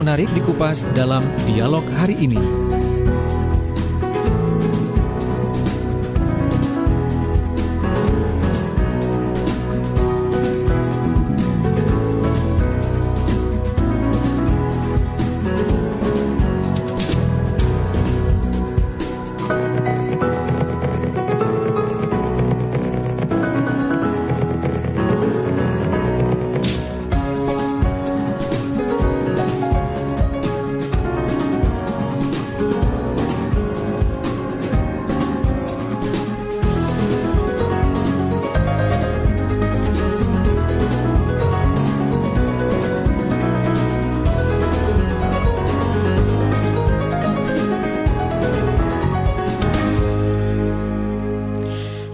Menarik dikupas dalam dialog hari ini.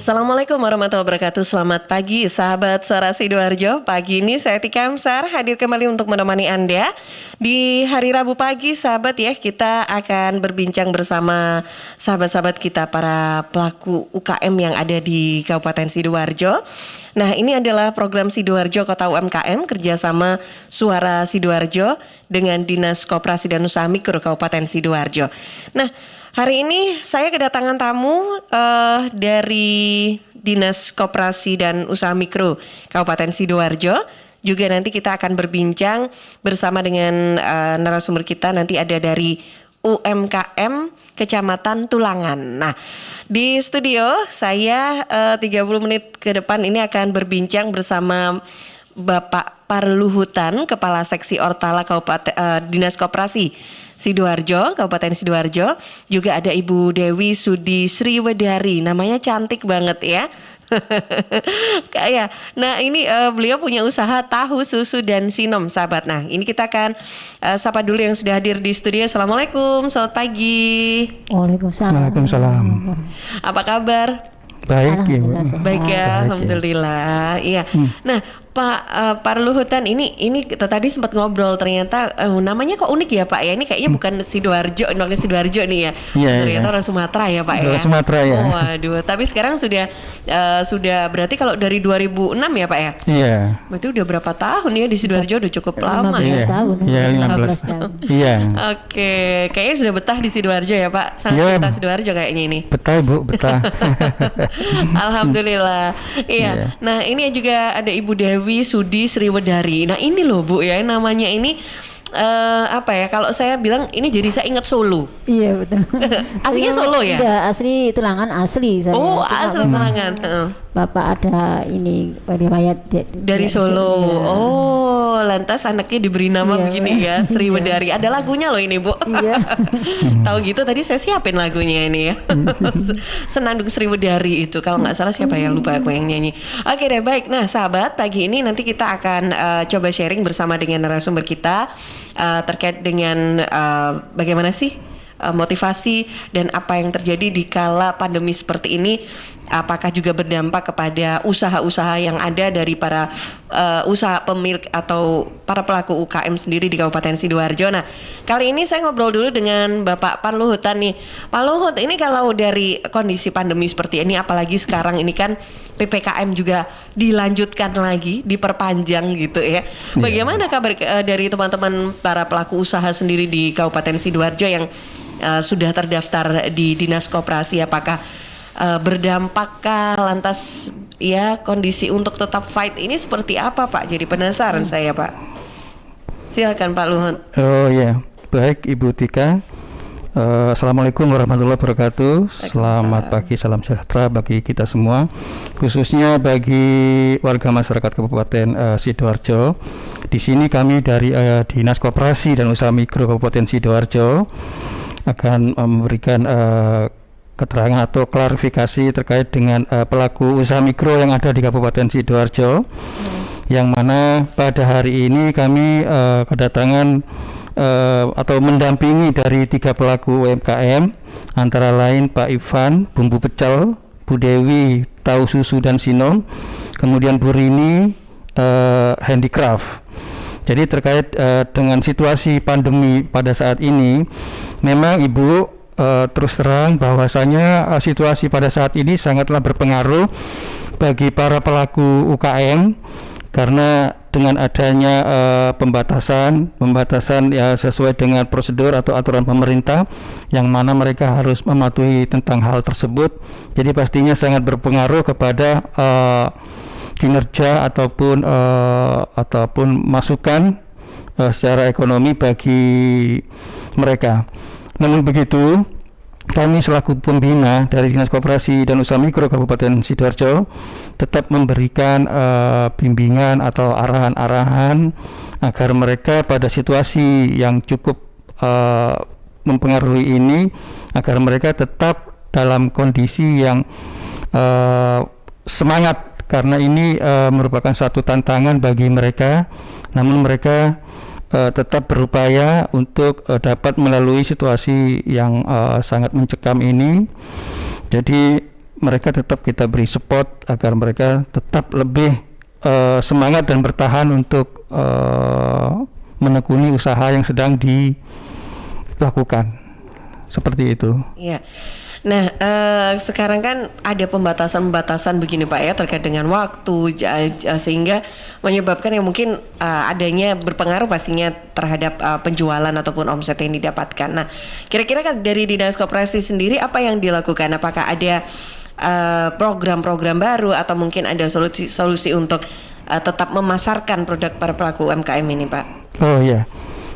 Assalamualaikum warahmatullahi wabarakatuh. Selamat pagi sahabat Suara Sidoarjo. Pagi ini saya Tika Amsar hadir kembali untuk menemani Anda. Di hari Rabu pagi sahabat ya, kita akan berbincang bersama sahabat-sahabat kita para pelaku UKM yang ada di Kabupaten Sidoarjo. Nah, ini adalah program Sidoarjo Kota UMKM kerjasama Suara Sidoarjo dengan Dinas Koperasi dan Usaha Mikro Kabupaten Sidoarjo. Nah, hari ini saya kedatangan tamu dari Dinas Koperasi dan Usaha Mikro Kabupaten Sidoarjo. Juga nanti kita akan berbincang bersama dengan narasumber kita, nanti ada dari UMKM Kecamatan Tulangan. Nah, di studio saya 30 menit ke depan ini akan berbincang bersama Bapak Parluhutan, Kepala Seksi Ortala Kabupaten Dinas Koperasi Sidoarjo, Kabupaten Sidoarjo. Juga ada Ibu Dewi Sudi Sriwedari, namanya cantik banget ya. Kayak, nah ini beliau punya usaha tahu, susu dan sinom, sahabat. Nah, ini kita akan sapa dulu yang sudah hadir di studio. Assalamualaikum, selamat pagi. Waalaikumsalam. Waalaikumsalam. Apa kabar? Baik, Ibu. Baik ya, alhamdulillah. Iya. Nah, Pak Parluhutan ini tadi sempat ngobrol, ternyata namanya kok unik ya Pak ya. Ini kayaknya bukan Sidoarjo, bukan Sidoarjo nih ya. Iya, ternyata iya. orang Sumatera ya Pak ya. Orang Sumatera ya. Oh, waduh, tapi sekarang sudah berarti kalau dari 2006 ya Pak ya. Iya. Berarti udah berapa tahun ya di Sidoarjo, udah cukup lama 15 ya. tahun. Iya, 15 tahun. Iya. Oke, kayaknya sudah betah di Sidoarjo ya Pak. Sangat Iya. betah Sidoarjo kayaknya ini. Betah, Bu, betah. Alhamdulillah. Iya. Nah, ini juga ada Ibu Dewi Sudi Sriwedari. Nah, ini loh Bu ya, namanya ini apa ya? Kalau saya bilang ini jadi saya ingat Solo. Iya betul. Aslinya Solo ya? Iya, asli Tulangan asli saya. Oh, Cuma asli memang Tulangan. Bapak ada ini riwayat Dari Solo. Iya. Oh, lantas anaknya diberi nama Iya, begini ya, Sriwedari. Ada lagunya loh ini, Bu. Iya. Tahu gitu tadi saya siapin lagunya ini ya. Senandung Sriwedari itu. Kalau nggak salah siapa ya, lupa aku yang nyanyi. Oke deh, baik. Nah, sahabat, pagi ini nanti kita akan coba sharing bersama dengan narasumber kita terkait dengan bagaimana sih motivasi dan apa yang terjadi di kala pandemi seperti ini, apakah juga berdampak kepada usaha-usaha yang ada dari para usaha pemilik atau para pelaku UKM sendiri di Kabupaten Sidoarjo. Nah, kali ini saya ngobrol dulu dengan Bapak Parluhutan nih. Pak Luhut, ini kalau dari kondisi pandemi seperti ini, apalagi sekarang ini kan PPKM juga dilanjutkan lagi, diperpanjang gitu ya. Bagaimana kabar dari teman-teman para pelaku usaha sendiri di Kabupaten Sidoarjo yang sudah terdaftar di Dinas Koperasi? Apakah berdampakkah, lantas ya kondisi untuk tetap fight ini seperti apa Pak? Jadi penasaran saya Pak. Silakan Pak Luhut. Oh ya, baik Ibu Tika. Assalamualaikum warahmatullahi wabarakatuh. Selamat pagi, salam sejahtera bagi kita semua, khususnya bagi warga masyarakat Kabupaten Sidoarjo. Di sini kami dari Dinas Koperasi dan Usaha Mikro Kabupaten Sidoarjo akan memberikan keterangan atau klarifikasi terkait dengan pelaku usaha mikro yang ada di Kabupaten Sidoarjo, yang mana pada hari ini kami kedatangan atau mendampingi dari 3 pelaku UMKM, antara lain Pak Ivan Bumbu Pecel, Bu Dewi Tahu Susu dan Sinom, kemudian Bu Rini Handicraft. Jadi terkait dengan situasi pandemi pada saat ini, memang Ibu terus terang bahwasanya situasi pada saat ini sangatlah berpengaruh bagi para pelaku UKM, karena dengan adanya pembatasan ya sesuai dengan prosedur atau aturan pemerintah yang mana mereka harus mematuhi tentang hal tersebut. Jadi pastinya sangat berpengaruh kepada kinerja ataupun masukan secara ekonomi bagi mereka. Namun begitu, kami selaku pembina dari Dinas Koperasi dan Usaha Mikro Kabupaten Sidoarjo tetap memberikan bimbingan atau arahan-arahan agar mereka pada situasi yang cukup mempengaruhi ini, agar mereka tetap dalam kondisi yang semangat, karena ini merupakan satu tantangan bagi mereka. Namun mereka tetap berupaya untuk dapat melalui situasi yang sangat mencekam ini. Jadi mereka tetap kita beri support agar mereka tetap lebih semangat dan bertahan untuk menekuni usaha yang sedang dilakukan. Seperti itu. Iya. Nah, sekarang kan ada pembatasan-pembatasan begini Pak ya terkait dengan waktu sehingga menyebabkan yang mungkin adanya berpengaruh pastinya terhadap penjualan ataupun omset yang didapatkan. Nah, kira-kira kan dari Dinas Koperasi sendiri apa yang dilakukan? Apakah ada program-program baru atau mungkin ada solusi untuk tetap memasarkan produk para pelaku UMKM ini Pak? Oh iya.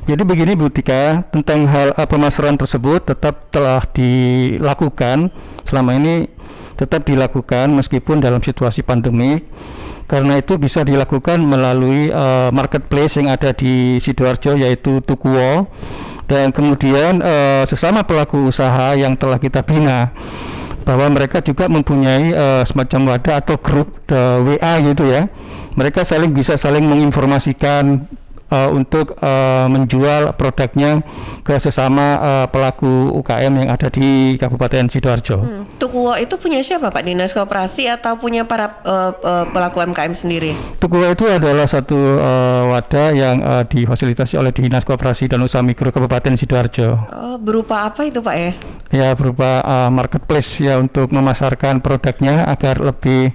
Jadi begini Bu Tika, tentang hal pemasaran tersebut tetap telah dilakukan, selama ini tetap dilakukan meskipun dalam situasi pandemi, karena itu bisa dilakukan melalui marketplace yang ada di Sidoarjo yaitu Tukuwo, dan kemudian sesama pelaku usaha yang telah kita bina bahwa mereka juga mempunyai semacam wadah atau grup WA gitu ya. Mereka bisa saling menginformasikan untuk menjual produknya ke sesama pelaku UKM yang ada di Kabupaten Sidoarjo. Tukuwo itu punya siapa Pak? Dinas Koperasi atau punya para pelaku UMKM sendiri? Tukuwo itu adalah satu wadah yang difasilitasi oleh Dinas Koperasi dan Usaha Mikro Kabupaten Sidoarjo. Oh, berupa apa itu Pak ya? Ya, berupa marketplace ya untuk memasarkan produknya agar lebih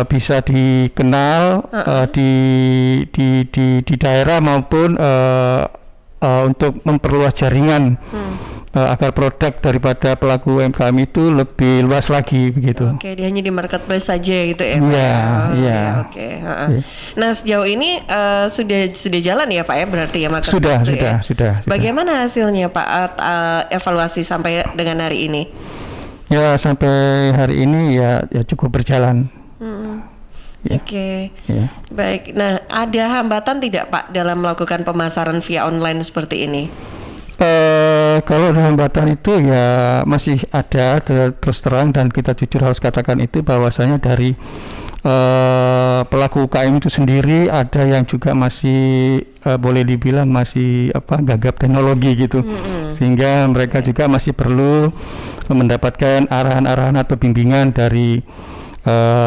bisa dikenal di daerah maupun untuk memperluas jaringan agar produk daripada pelaku UMKM itu lebih luas lagi begitu. Oke, dia hanya di marketplace saja gitu ya Pak? Iya, iya. Oke. Nah, sejauh ini sudah jalan ya Pak ya berarti ya marketplace Sudah. Bagaimana hasilnya Pak evaluasi sampai dengan hari ini? Ya, sampai hari ini ya cukup berjalan. Ya. Oke. Ya. Baik. Nah, ada hambatan tidak Pak dalam melakukan pemasaran via online seperti ini? Kalau ada hambatan itu ya masih ada terus terang, dan kita jujur harus katakan itu bahwasanya dari pelaku UKM itu sendiri ada yang juga masih boleh dibilang masih gagap teknologi gitu, sehingga mereka juga masih perlu mendapatkan arahan-arahan atau bimbingan dari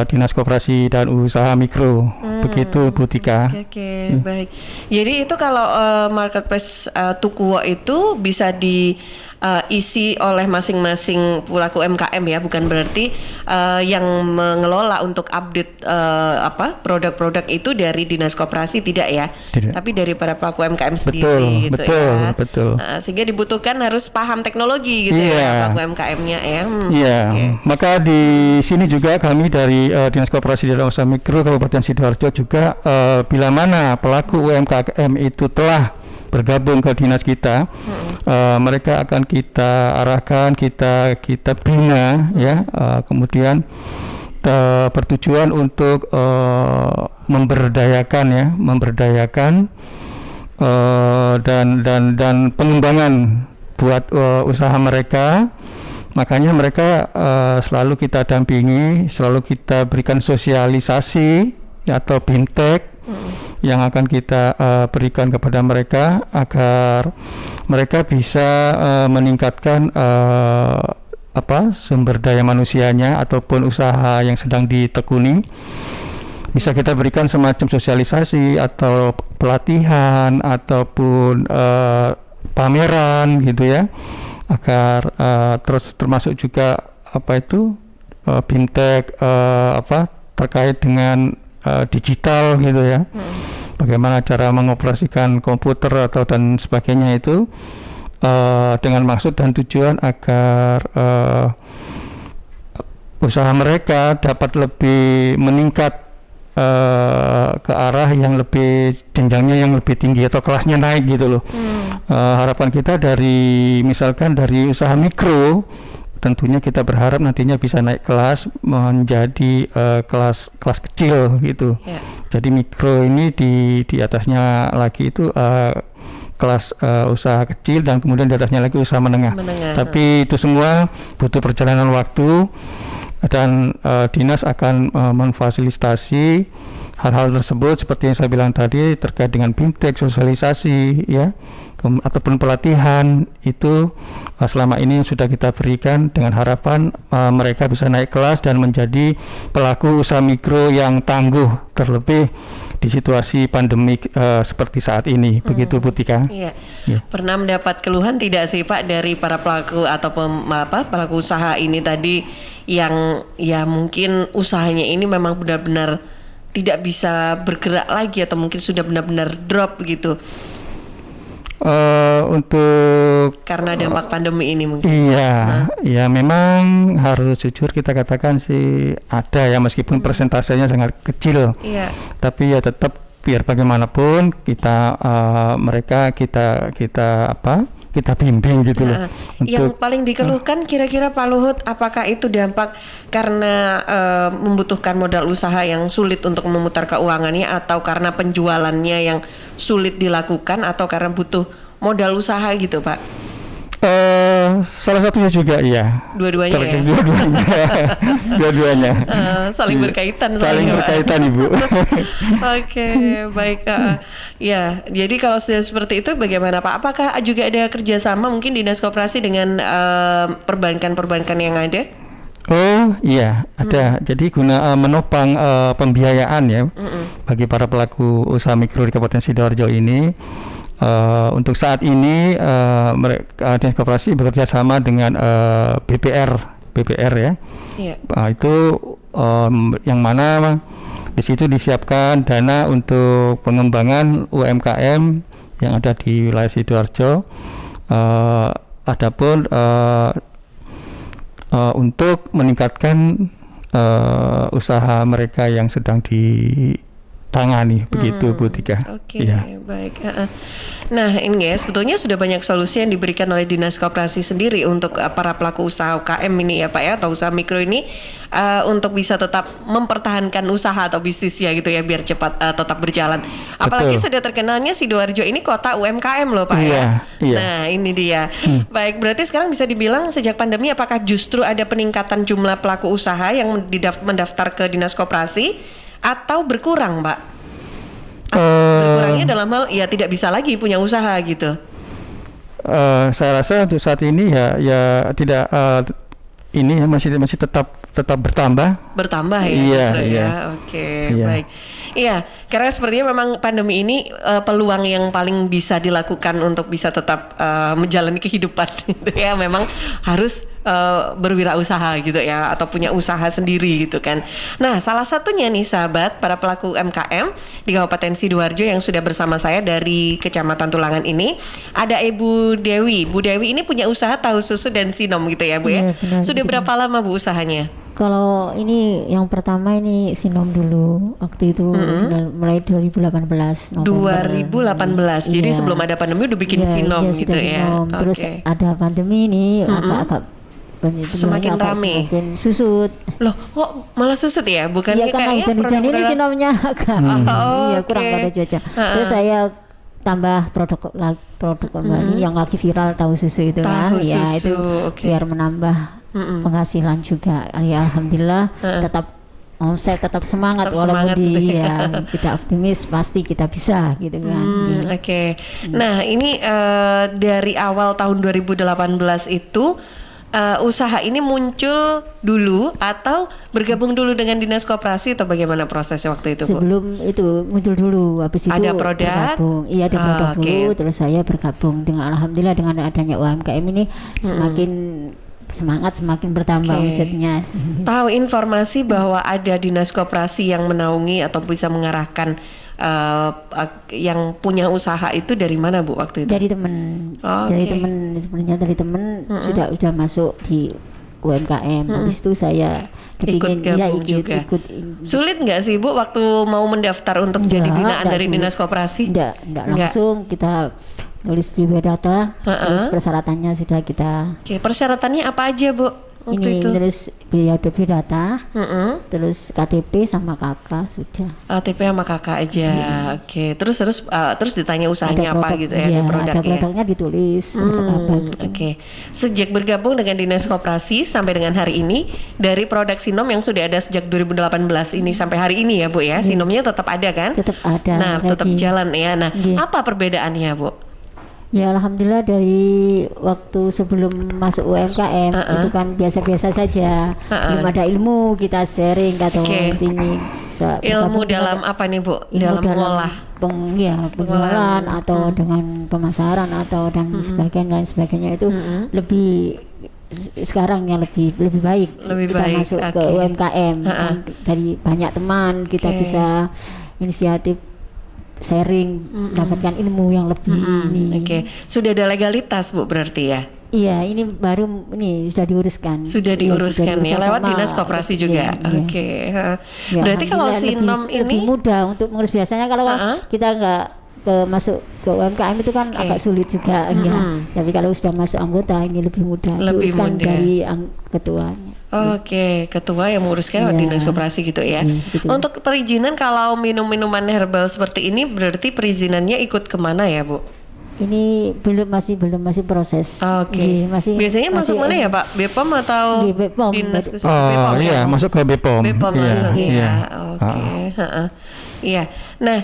Dinas Koperasi dan Usaha Mikro. Begitu Bu Tika. Oke, baik. Jadi itu kalau marketplace Tukuwo itu bisa diisi oleh masing-masing pelaku UMKM ya, bukan berarti yang mengelola untuk update produk-produk itu dari Dinas Koperasi tidak ya, tidak. Tapi dari para pelaku UMKM sendiri Betul. Nah, sehingga dibutuhkan harus paham teknologi gitu ya pelaku UMKM-nya ya. Maka di sini juga kami dari Dinas Koperasi dan Usaha Mikro Kabupaten Sidoarjo juga bila mana pelaku UMKM itu telah bergabung ke dinas kita, mereka akan kita arahkan, kita bina ya, kemudian bertujuan untuk memberdayakan dan pengembangan buat usaha mereka. Makanya mereka selalu kita dampingi, selalu kita berikan sosialisasi atau bintek yang akan kita berikan kepada mereka agar mereka bisa meningkatkan sumber daya manusianya ataupun usaha yang sedang ditekuni. Bisa kita berikan semacam sosialisasi atau pelatihan ataupun pameran gitu ya, agar terus termasuk juga bintek terkait dengan digital gitu ya. bagaimana cara mengoperasikan komputer atau dan sebagainya itu dengan maksud dan tujuan agar usaha mereka dapat lebih meningkat ke arah yang lebih jenjangnya yang lebih tinggi atau kelasnya naik gitu loh. Harapan kita dari misalkan dari usaha mikro, tentunya kita berharap nantinya bisa naik kelas menjadi kelas kecil gitu. Jadi mikro ini di atasnya lagi itu kelas usaha kecil dan kemudian di atasnya lagi usaha menengah. Tapi itu semua butuh perjalanan waktu dan dinas akan memfasilitasi hal-hal tersebut seperti yang saya bilang tadi terkait dengan BIMTEK, sosialisasi ya ataupun pelatihan itu selama ini sudah kita berikan dengan harapan mereka bisa naik kelas dan menjadi pelaku usaha mikro yang tangguh terlebih di situasi pandemik seperti saat ini. Begitu Bu Tika. Iya. Pernah mendapat keluhan tidak sih Pak dari para pelaku atau pelaku usaha ini tadi yang ya mungkin usahanya ini memang benar-benar tidak bisa bergerak lagi atau mungkin sudah benar-benar drop gitu? Untuk karena dampak pandemi ini mungkin. Ya memang harus jujur kita katakan sih ada ya meskipun persentasenya sangat kecil. Tapi ya tetap biar bagaimanapun kita mereka kita bimbing gitu loh. Yang paling dikeluhkan kira-kira Pak Luhut, apakah itu dampak karena membutuhkan modal usaha yang sulit untuk memutar keuangannya, atau karena penjualannya yang sulit dilakukan, atau karena butuh modal usaha gitu Pak? Salah satunya juga iya. Dua-duanya ya? Dua-duanya. Saling berkaitan. Saling berkaitan Ibu. Oke, baik. Ya, jadi kalau sudah seperti itu bagaimana Pak? Apakah juga ada kerjasama mungkin Dinas Koperasi dengan perbankan-perbankan yang ada? Oh iya, ada. Jadi guna menopang pembiayaan ya bagi para pelaku usaha mikro di Kabupaten Sidoarjo ini. Untuk saat ini Dinas Koperasi bekerja sama dengan BPR ya. Itu yang mana di situ disiapkan dana untuk pengembangan UMKM yang ada di wilayah Sidoarjo. Adapun untuk meningkatkan usaha mereka yang sedang ditangani begitu Bu Tika. Oke, baik. Nah ini ya sebetulnya sudah banyak solusi yang diberikan oleh Dinas Koperasi sendiri untuk para pelaku usaha UKM ini ya Pak ya, atau usaha mikro ini untuk bisa tetap mempertahankan usaha atau bisnisnya gitu ya, biar cepat tetap berjalan. Apalagi sudah terkenalnya Sidoarjo ini kota UMKM loh Pak ya. Nah ini dia. Baik, berarti sekarang bisa dibilang sejak pandemi apakah justru ada peningkatan jumlah pelaku usaha yang mendaftar ke Dinas Koperasi atau berkurang Pak? Berkurangnya dalam hal ya tidak bisa lagi punya usaha gitu. Saya rasa untuk saat ini ya tidak ini masih tetap bertambah ya. Oke, baik. Iya, karena sepertinya memang pandemi ini peluang yang paling bisa dilakukan untuk bisa tetap menjalani kehidupan gitu ya, memang harus berwirausaha gitu ya, atau punya usaha sendiri gitu kan. Nah, salah satunya nih sahabat para pelaku UMKM di Kabupaten Sidoarjo yang sudah bersama saya dari Kecamatan Tulangan ini ada Ibu Dewi. Bu Dewi ini punya usaha tahu susu dan sinom gitu ya Bu ya. Sudah berapa lama Bu usahanya? Kalau ini yang pertama ini sinom dulu waktu itu mulai 2018 November. 2018. Jadi sebelum ada pandemi udah bikin sinom gitu ya. Terus ada pandemi ini agak semakin rame, semakin susut. Loh, kok malah susut ya? Bukan ya karena hujan-hujan ini sinomnya agak kurang pada cuaca. Terus saya tambah produk kembali yang lagi viral tahu susu itu kan. Ya itu biar menambah penghasilan juga. Ya alhamdulillah tetap saya tetap semangat walaupun tidak optimis, pasti kita bisa gitu kan. Nah ini dari awal tahun 2018 itu usaha ini muncul dulu atau bergabung dulu dengan Dinas Koperasi atau bagaimana prosesnya waktu itu Bu? Sebelum itu muncul dulu, habis itu ada produk? Bergabung. Iya ada produk dulu, terus saya bergabung dengan alhamdulillah dengan adanya UMKM ini semakin semangat, semakin bertambah omsetnya. Tahu informasi bahwa ada Dinas Koperasi yang menaungi atau bisa mengarahkan yang punya usaha itu dari mana Bu waktu itu? Dari teman. Dari teman, sebenarnya dari teman sudah masuk di UMKM. Habis itu saya ikut gabung juga. Sulit nggak sih Bu waktu mau mendaftar untuk jadi binaan dari Dinas Koperasi? Enggak langsung kita tulis di biodata, terus persyaratannya sudah kita. Oke, persyaratannya apa aja Bu? Ini itu. Terus biodata, terus KTP sama kakak sudah. KTP sama kakak aja, oke. Terus ditanya usahanya apa gitu ya, ada produknya. Ada produknya ditulis. Apa gitu. Oke. Sejak bergabung dengan Dinas Koperasi sampai dengan hari ini, dari produk Sinom yang sudah ada sejak 2018 ini sampai hari ini ya Bu ya, Sinomnya tetap ada kan? Tetap ada. Nah, tetap jalan ya. Nah, apa perbedaannya Bu? Ya alhamdulillah dari waktu sebelum masuk UMKM itu kan biasa-biasa saja, belum ada ilmu, kita sharing atau ini ilmu dalam apa nih Bu? Dalam mengolah penjualan atau dengan pemasaran atau dan lain sebagainya itu lebih sekarang yang lebih baik kita masuk ke UMKM dari banyak teman kita bisa inisiatif sharing, dapatkan ilmu yang lebih ini. Oke, sudah ada legalitas Bu berarti ya? Iya, ini baru sudah diuruskan. Sudah diuruskan ya lewat Dinas Koperasi juga. Oke. Berarti kalau Sinom ini lebih mudah untuk mengurus. Biasanya kalau kita nggak masuk ke UMKM itu kan agak sulit juga, tapi kalau sudah masuk anggota ini lebih mudah. Diuruskan dari ketuanya. Oke, ketua yang menguruskan Dinas Koperasi gitu ya. Gitu. Untuk perizinan kalau minum-minuman herbal seperti ini berarti perizinannya ikut kemana ya Bu? Ini masih proses. Oke. Biasanya masuk mana ya Pak? BPOM atau BPOM. Dinas BPOM? Iya, masuk ke BPOM. BPOM masuk ya. Oke. Iya. Nah,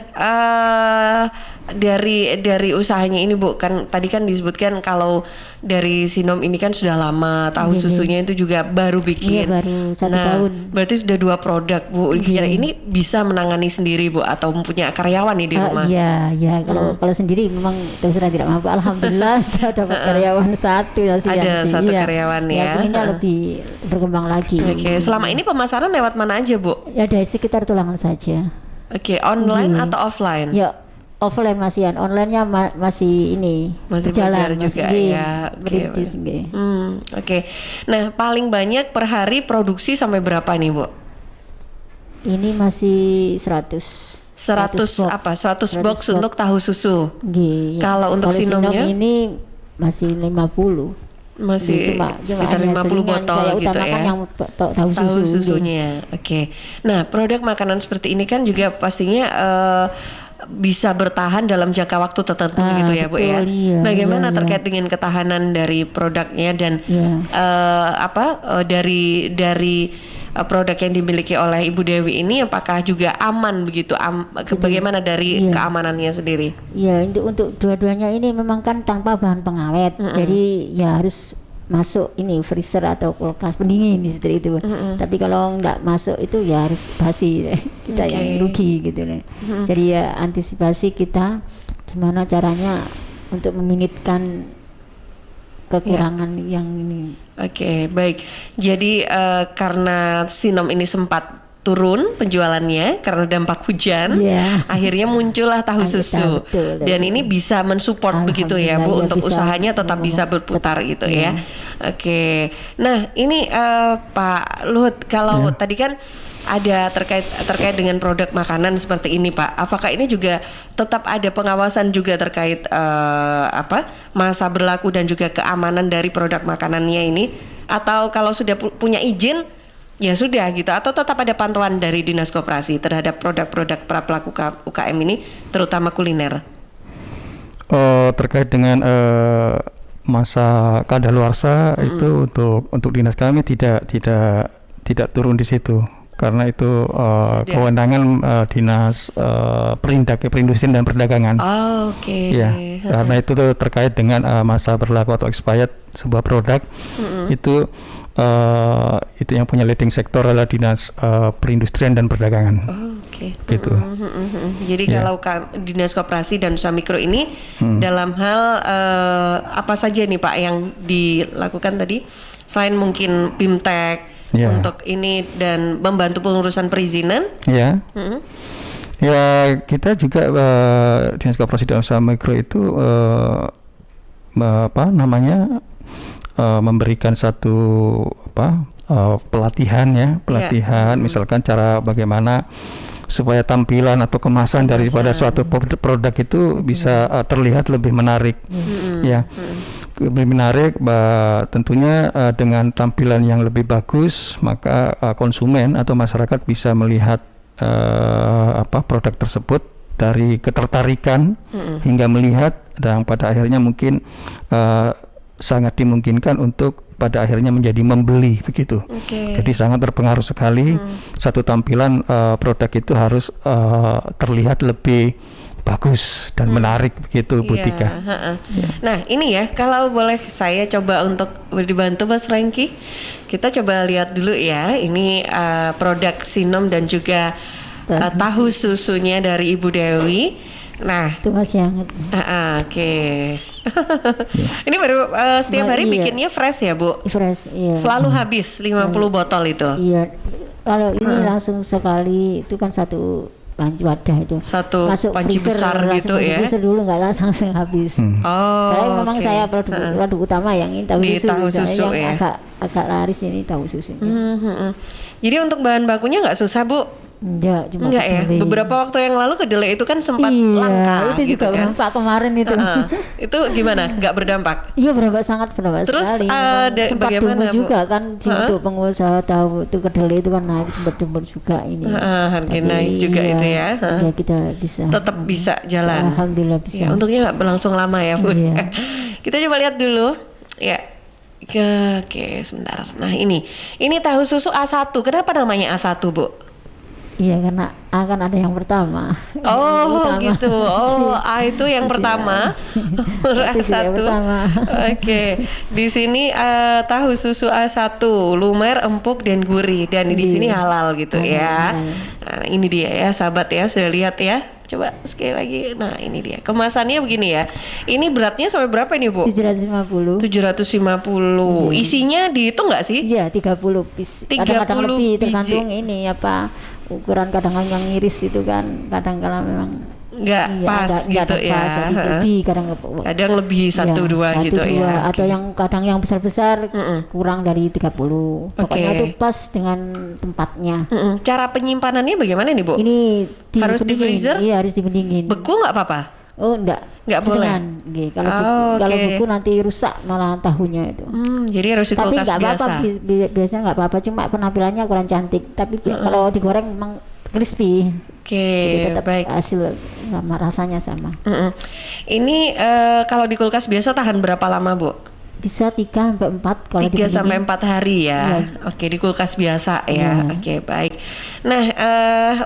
dari usahanya ini Bu, kan tadi kan disebutkan kalau dari Sinom ini kan sudah lama, tahu susunya itu juga baru bikin. Iya, baru 1 tahun. Berarti sudah 2 produk Bu. Kira ini bisa menangani sendiri Bu atau mempunyai karyawan nih di rumah? Iya. Kalau sendiri memang terus terang tidak mampu. Alhamdulillah sudah dapat karyawan 1 ya sih. Ada 1 karyawan ya. Pengennya lebih berkembang lagi. Oke. Selama ini pemasaran lewat mana aja Bu? Ya dari sekitar Tulangan saja. Oke, online atau offline? Ya, offline masihan, online-nya masih berjalan juga ya. Oke. Nah, paling banyak per hari produksi sampai berapa nih, Bu? Ini masih 100 box untuk tahu susu. Kalau untuk Sinomnya ini masih 50. Masih sekitar 50 botol gitu ya. Yang tahu susunya. Oke. Nah, produk makanan seperti ini kan juga pastinya bisa bertahan dalam jangka waktu tertentu gitu ya Bu ya. Bagaimana terkait dengan ketahanan dari produknya dan dari produk yang dimiliki oleh Ibu Dewi ini apakah juga aman begitu? Bagaimana dari keamanannya sendiri? Ya, untuk dua-duanya ini memang kan tanpa bahan pengawet. Jadi ya harus masuk ini freezer atau kulkas pendingin seperti itu. Tapi kalau nggak masuk itu ya harus basi. Kita yang rugi gitu nih. Jadi ya antisipasi kita gimana caranya untuk meminitkan kekurangan yang ini. Oke, baik. Jadi karena Sinom ini sempat turun penjualannya karena dampak hujan, akhirnya muncullah tahu susu. Dan ini bisa mensupport begitu ya Bu untuk usahanya tetap bisa berputar gitu ya. Oke. Nah, ini Pak Luhut, kalau tadi kan ada terkait dengan produk makanan seperti ini Pak. Apakah ini juga tetap ada pengawasan juga terkait masa berlaku dan juga keamanan dari produk makanannya ini? Atau kalau sudah punya izin ya sudah gitu, atau tetap ada pantauan dari Dinas Koperasi terhadap produk-produk para pelaku UKM ini terutama kuliner? Terkait dengan masa kadaluarsa itu untuk dinas kami tidak turun di situ. Karena itu kewenangan dinas perindustrian dan perdagangan. Ya, karena itu terkait dengan masa berlaku atau expired sebuah produk itu yang punya leading sektor adalah dinas perindustrian dan perdagangan. Gitu. Jadi kalau Dinas Koperasi dan Usaha Mikro ini dalam hal apa saja nih Pak yang dilakukan tadi selain mungkin BIMTEK untuk ini dan membantu pengurusan perizinan? Ya, kita juga Dinas Koperasi dan Usaha Mikro itu memberikan satu pelatihan ya, misalkan cara bagaimana supaya tampilan atau kemasan daripada suatu produk itu bisa terlihat lebih menarik, ya. Lebih menarik, tentunya dengan tampilan yang lebih bagus, maka konsumen atau masyarakat bisa melihat produk tersebut dari ketertarikan hingga melihat, dan pada akhirnya mungkin sangat dimungkinkan untuk pada akhirnya menjadi membeli begitu. Jadi sangat berpengaruh sekali satu tampilan produk itu harus terlihat lebih bagus dan menarik begitu, Bu Tika. Nah ini ya, kalau boleh saya coba untuk dibantu Mas Franky, kita coba lihat dulu ya, ini produk Sinom dan juga tahu susunya dari Ibu Dewi. Nah itu masih hangat. Oke. Ini baru setiap hari bikinnya fresh ya Bu? Fresh, iya. Selalu habis 50 botol itu? Iya, kalau ini langsung sekali itu kan satu panci wadah itu, satu masuk panci freezer, besar gitu ya? Freezer dulu nggak langsung habis. Soalnya memang saya produk utama yang ini tahu susu, yang agak laris ini tahu susu. Jadi untuk bahan bakunya nggak susah Bu? Enggak ya. Beberapa waktu yang lalu kedelai itu kan sempat langka itu gitu juga kan? berdampak kemarin itu. Itu gimana? Nggak berdampak? Iya, sangat berdampak. Terus sekali. Sempat bagaimana Bu? Juga kan untuk pengusaha tahu itu kedelai itu kan naik sempat juga ini. Harga naik juga itu ya. Ya kita bisa. Tetap bisa jalan. Alhamdulillah bisa. Ya, untungnya nggak berlangsung lama ya Bu. Iya. Kita coba lihat dulu. Ya. Oke, sebentar. Nah ini tahu susu A1. Kenapa namanya A1 Bu? Iya, karena A kan ada yang pertama. Oh gitu. Oh, A itu yang pertama. A1. Oke. Di sini tahu susu A1, lumer, empuk dan gurih, dan di sini halal gitu ya. Nah, ini dia ya sahabat ya, sudah lihat ya. Coba sekali lagi. Nah, ini dia. Kemasannya begini ya. Ini beratnya sampai berapa ini, Bu? 750. 750. Isinya dihitung nggak sih? Iya, 30 piece. Kadang-kadang lebih tergantung ini ukuran, kadang yang ngiris itu kan kadang-kadang memang nggak pas gitu ya. Kadang lebih 1-2 gitu ya. Atau yang kadang yang besar-besar kurang dari 30. Pokoknya itu pas dengan tempatnya. Cara penyimpanannya bagaimana nih Bu? Ini harus di freezer? Iya, harus dipendingin. Beku nggak apa-apa? Oh, nggak boleh. Kalau beku nanti rusak malah tahunya itu. Jadi harus di kulkas biasa. Tapi nggak apa-apa, biasanya nggak apa-apa. Cuma penampilannya kurang cantik. Tapi kalau digoreng memang crispy. Jadi tetap baik. Hasil sama rasanya sama. Ini kalau di kulkas biasa tahan berapa lama Bu? Bisa 3-4 kalau 3-4 hari ya. Oke, di kulkas biasa ya. Oke, baik. Nah,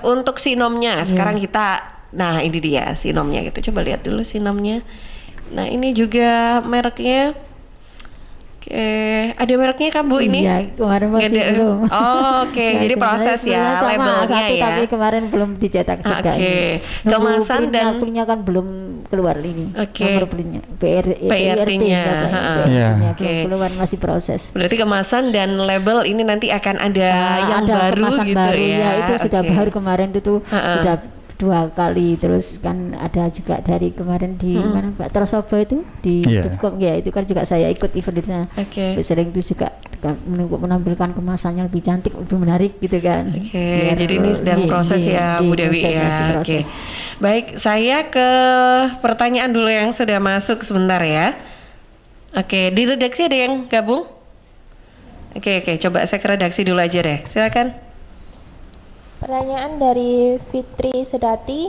untuk Sinomnya sekarang kita. Nah ini dia Sinomnya, kita coba lihat dulu Sinomnya. Nah ini juga mereknya. Ada mereknya kan Bu ini? Iya, kemarin masih belum. Oke. Jadi proses ya labelnya ya. Tapi kemarin belum dicetak juga. Kemasan dan printnya kan belum keluar ini. Nomor printnya, PRT-nya. Belum keluar, masih proses. Berarti kemasan dan label ini nanti akan ada yang baru gitu baru, ya. Itu sudah baru kemarin itu sudah 2 kali, terus kan ada juga dari kemarin di mana Pak Trosobo itu di .com ya, itu kan juga saya ikut eventnya. Sering itu juga menampilkan kemasannya lebih cantik, lebih menarik gitu kan. Jadi ini sedang proses ya Bu Dewi ya. Baik, saya ke pertanyaan dulu yang sudah masuk sebentar ya. Di redaksi ada yang gabung? Oke, coba saya ke redaksi dulu aja deh. Silakan. Pertanyaan dari Fitri Sedati.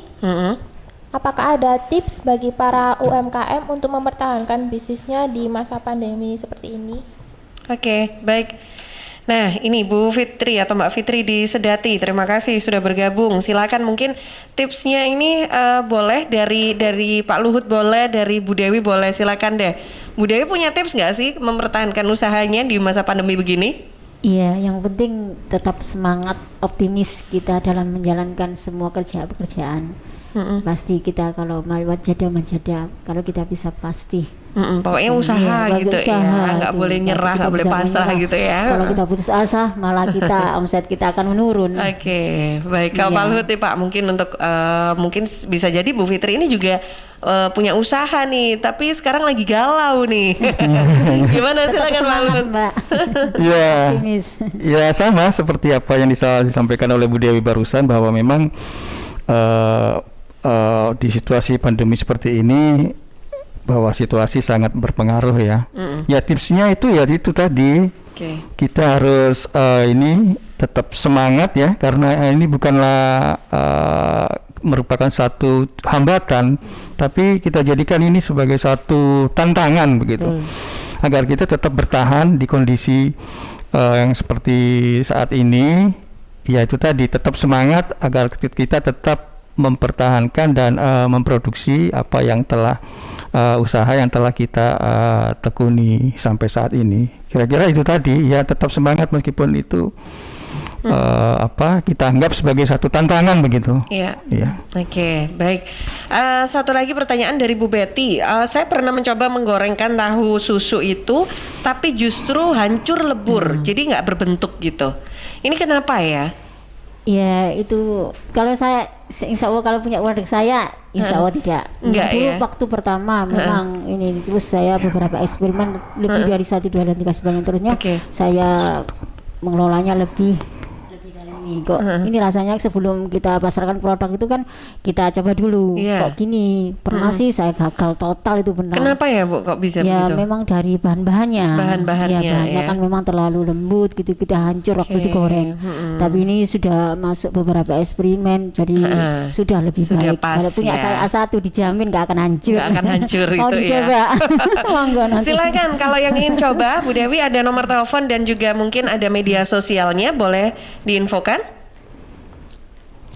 Apakah ada tips bagi para UMKM untuk mempertahankan bisnisnya di masa pandemi seperti ini? Baik. Nah, ini Bu Fitri atau Mbak Fitri di Sedati. Terima kasih sudah bergabung. Silakan, mungkin tipsnya ini boleh dari Pak Luhut, boleh dari Bu Dewi, boleh. Silakan deh. Bu Dewi punya tips nggak sih mempertahankan usahanya di masa pandemi begini? Iya, yang penting tetap semangat, optimis kita dalam menjalankan semua pekerjaan. Pasti kita kalau lewat jadah menjadah, kalau kita bisa pasti. Pokoknya usaha gitu ya, nggak boleh nyerah, nggak boleh pasrah gitu ya. Kalau kita putus asa, malah kita omset kita akan menurun. Oke, baik. Kalau Pak Luhut nih Pak, mungkin untuk mungkin bisa jadi Bu Fitri ini juga punya usaha nih, tapi sekarang lagi galau nih. Gimana, silakan Pak Luhut. Mbak. Ya, ya sama seperti apa yang disampaikan oleh Bu Dewi barusan, bahwa memang di situasi pandemi seperti ini, bahwa situasi sangat berpengaruh ya. Ya tipsnya itu tadi. Kita harus ini tetap semangat ya, karena ini bukanlah merupakan satu hambatan, tapi kita jadikan ini sebagai satu tantangan begitu. Agar kita tetap bertahan di kondisi yang seperti saat ini. Ya itu tadi, tetap semangat agar kita tetap mempertahankan dan memproduksi apa yang telah usaha yang telah kita tekuni sampai saat ini. Kira-kira itu tadi ya, tetap semangat meskipun itu kita anggap sebagai satu tantangan begitu. Iya. Oke, baik. Satu lagi pertanyaan dari Bu Betty. Saya pernah mencoba menggorengkan tahu susu itu, tapi justru hancur lebur, jadi nggak berbentuk gitu. Ini kenapa ya? Ya itu kalau saya insya Allah kalau punya uang saya insya Allah tidak. Enggak dulu ya? Waktu pertama memang ini, terus saya beberapa eksperimen lebih dari 1, 2 dan 3 sebagainya, terusnya saya mengelolanya lebih dalam ini. Kok ini rasanya sebelum kita pasarkan produk itu kan kita coba dulu. Kok gini, pernah sih saya gagal total itu benar. Kenapa ya Bu kok bisa ya, begitu? Memang dari bahan-bahannya. Bahannya kan memang terlalu lembut gitu, kita hancur waktu digoreng. Tapi ini sudah masuk beberapa eksperimen, jadi sudah lebih baik. Pas, kalau punya saya A1 dijamin nggak akan hancur. Nggak akan hancur Mau itu dicoba. Monggo nanti. Silakan kalau yang ingin coba, Bu Dewi ada nomor telepon dan juga mungkin ada media sosialnya, boleh diinfokan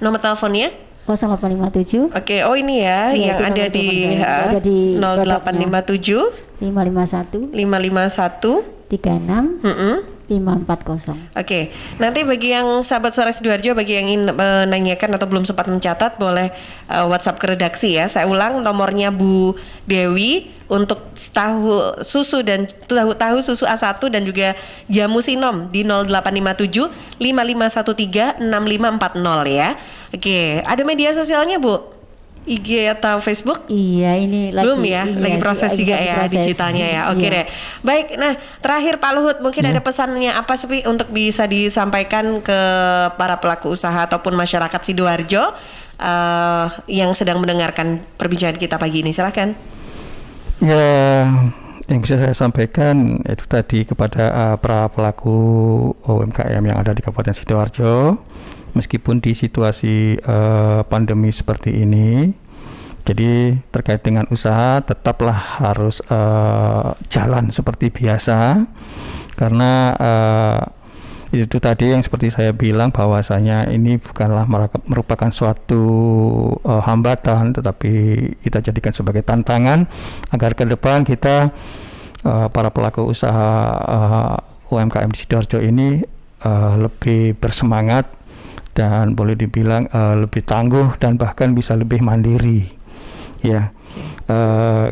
nomor teleponnya. 0857. Oke, oh ini ya, yang ada di 0857 551 551 36 540. Oke, nanti bagi yang sahabat Suara Sidoarjo, bagi yang ingin menanyakan atau belum sempat mencatat, boleh WhatsApp ke redaksi ya. Saya ulang nomornya Bu Dewi untuk tahu susu dan tahu susu A1 dan juga jamu Sinom di 0857 5513 6540 ya. Oke, ada media sosialnya Bu? IG atau Facebook? Iya, ini lagi belum ya, lagi proses juga ya digitalnya ya. Oke deh. Baik, nah terakhir Pak Luhut, mungkin ada pesannya apa sih untuk bisa disampaikan ke para pelaku usaha ataupun masyarakat Sidoarjo yang sedang mendengarkan perbincangan kita pagi ini? Silakan. Ya, yang bisa saya sampaikan itu tadi kepada para pelaku UMKM yang ada di Kabupaten Sidoarjo. Meskipun di situasi pandemi seperti ini, jadi terkait dengan usaha tetaplah harus jalan seperti biasa, karena itu tadi yang seperti saya bilang, bahwasanya ini bukanlah merupakan suatu hambatan, tetapi kita jadikan sebagai tantangan agar ke depan kita para pelaku usaha UMKM di Sidoarjo ini lebih bersemangat dan boleh dibilang lebih tangguh dan bahkan bisa lebih mandiri ya.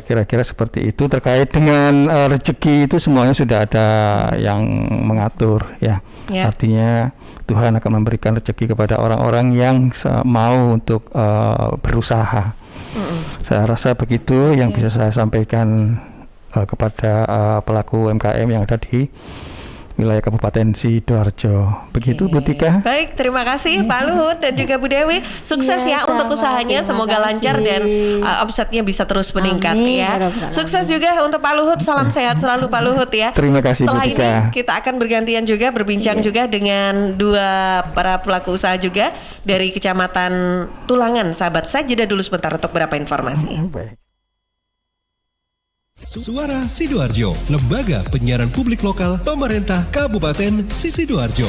Kira-kira seperti itu. Terkait dengan rezeki itu semuanya sudah ada yang mengatur ya. Artinya Tuhan akan memberikan rezeki kepada orang-orang yang mau untuk berusaha. Saya rasa begitu yang bisa saya sampaikan kepada pelaku UMKM yang ada di wilayah Kabupaten Sidoarjo. Begitu Bu Tika. Baik, terima kasih Pak Luhut dan juga Bu Dewi. Sukses ya untuk usahanya, semoga lancar dan omsetnya bisa terus meningkat. Amin, ya. Sukses juga untuk Pak Luhut, salam sehat selalu Pak Luhut ya. Terima kasih Setelah Bu Tika. Ini kita akan bergantian juga berbincang juga dengan dua para pelaku usaha juga dari Kecamatan Tulangan. Sahabat, saya jeda dulu sebentar untuk beberapa informasi. Baik. Suara Sidoarjo, lembaga penyiaran publik lokal pemerintah Kabupaten Sidoarjo.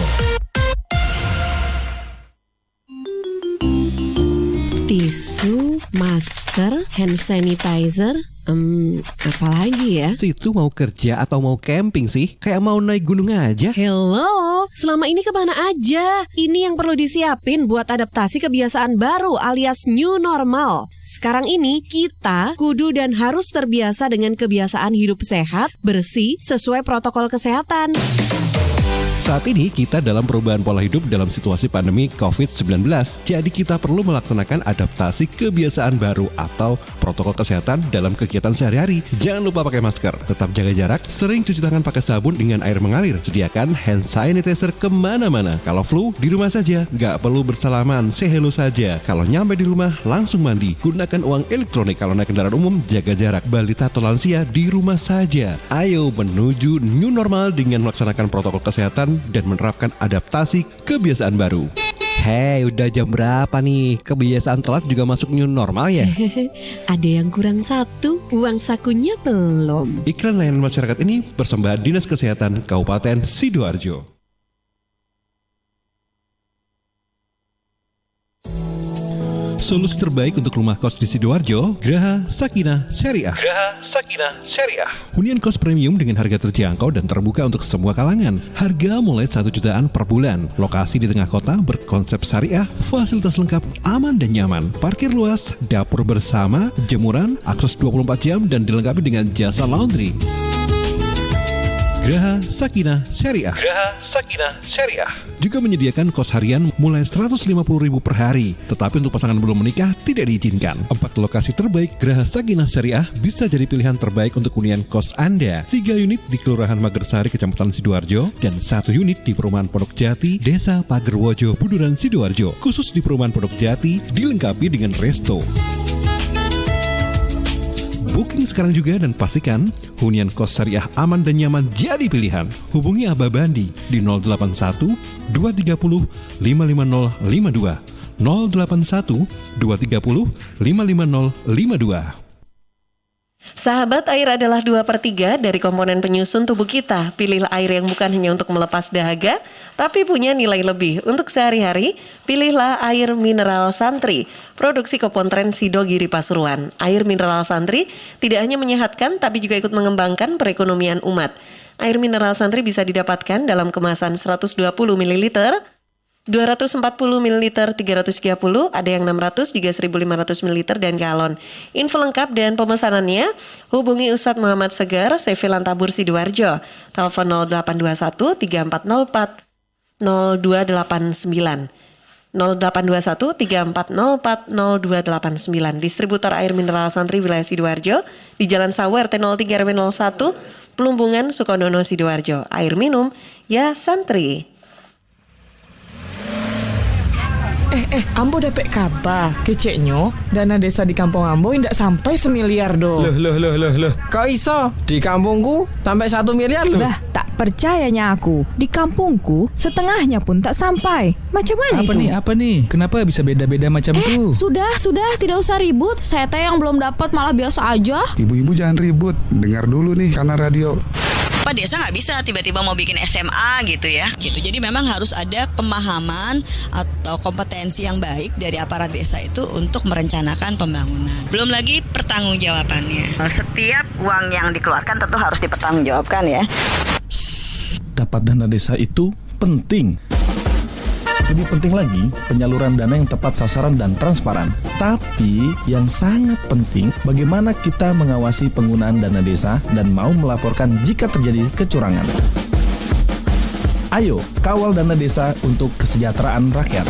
Tisu masker, hand sanitizer, apa lagi ya? Situ mau kerja atau mau camping sih? Kayak mau naik gunung aja. Hello, selama ini kemana aja? Ini yang perlu disiapin buat adaptasi kebiasaan baru alias new normal. Sekarang ini kita kudu dan harus terbiasa dengan kebiasaan hidup sehat, bersih, sesuai protokol kesehatan. Saat ini kita dalam perubahan pola hidup dalam situasi pandemi COVID-19. Jadi kita perlu melaksanakan adaptasi kebiasaan baru atau protokol kesehatan dalam kegiatan sehari-hari. Jangan lupa pakai masker, tetap jaga jarak, sering cuci tangan pakai sabun dengan air mengalir. Sediakan hand sanitizer kemana-mana. Kalau flu, di rumah saja. Nggak perlu bersalaman, say hello saja. Kalau nyampe di rumah, langsung mandi. Gunakan uang elektronik. Kalau naik kendaraan umum, jaga jarak. Balita atau lansia, di rumah saja. Ayo menuju new normal dengan melaksanakan protokol kesehatan dan menerapkan adaptasi kebiasaan baru. Hei, udah jam berapa nih? Kebiasaan telat juga masuk new normal ya? Ada yang kurang satu, uang sakunya belum. Iklan layanan masyarakat ini persembahan Dinas Kesehatan Kabupaten Sidoarjo. Solusi terbaik untuk rumah kos di Sidoarjo, Graha Sakinah Syariah. Graha Sakinah Syariah. Hunian kos premium dengan harga terjangkau dan terbuka untuk semua kalangan. Harga mulai 1 jutaan per bulan. Lokasi di tengah kota berkonsep syariah, fasilitas lengkap, aman dan nyaman. Parkir luas, dapur bersama, jemuran, akses 24 jam dan dilengkapi dengan jasa laundry. Graha Sakinah Syariah. Graha Sakinah Syariah juga menyediakan kos harian mulai 150.000 per hari. Tetapi untuk pasangan belum menikah tidak diizinkan. 4 lokasi terbaik Graha Sakinah Syariah bisa jadi pilihan terbaik untuk hunian kos Anda. 3 unit di Kelurahan Magersari, Kecamatan Sidoarjo, dan 1 unit di Perumahan Pondok Jati, Desa Pagerwojo, Buduran, Sidoarjo. Khusus di Perumahan Pondok Jati dilengkapi dengan resto. Booking sekarang juga dan pastikan hunian kos syariah aman dan nyaman jadi pilihan. Hubungi Abah Bandi di 081 230 55052. 081 230 55052. Sahabat, air adalah 2/3 dari komponen penyusun tubuh kita. Pilihlah air yang bukan hanya untuk melepas dahaga, tapi punya nilai lebih. Untuk sehari-hari, pilihlah air mineral Santri, produksi Kopontren Sido Giri Pasuruan. Air mineral Santri tidak hanya menyehatkan, tapi juga ikut mengembangkan perekonomian umat. Air mineral Santri bisa didapatkan dalam kemasan 120 ml, 240 ml, 330, ada yang 600 juga 1500 ml dan galon. Info lengkap dan pemesanannya hubungi Ustadz Muhammad Segar, CV Lantabur Sidoarjo. Telepon 0821 3404 0289. 0821 3404 0289. Distributor air mineral Santri wilayah Sidoarjo di Jalan Sawer T03 RW 01 Pelumbungan Sukodono Sidoarjo. Air minum ya Santri. Ambo dapet kabar, keceknya dana desa di kampung Ambo tidak sampai 1 miliar do. Loh. Kok iso? Di kampungku sampai 1 miliar loh. Lah, tak percayanya aku. Di kampungku setengahnya pun tak sampai. Macam mana itu? Apa nih? Kenapa bisa beda-beda macam itu? Sudah, tidak usah ribut. Saya teh yang belum dapat malah biasa aja. Ibu-ibu jangan ribut. Dengar dulu nih karena radio. Pak desa nggak bisa tiba-tiba mau bikin SMA gitu ya. Gitu. Jadi memang harus ada pemahaman atau kompetensi yang baik dari aparat desa itu untuk merencanakan pembangunan. Belum lagi pertanggungjawabannya. Setiap uang yang dikeluarkan tentu harus dipertanggungjawabkan ya. Dapat dana desa itu penting. Lebih penting lagi, penyaluran dana yang tepat sasaran dan transparan. Tapi yang sangat penting, bagaimana kita mengawasi penggunaan dana desa dan mau melaporkan jika terjadi kecurangan. Ayo, kawal dana desa untuk kesejahteraan rakyat.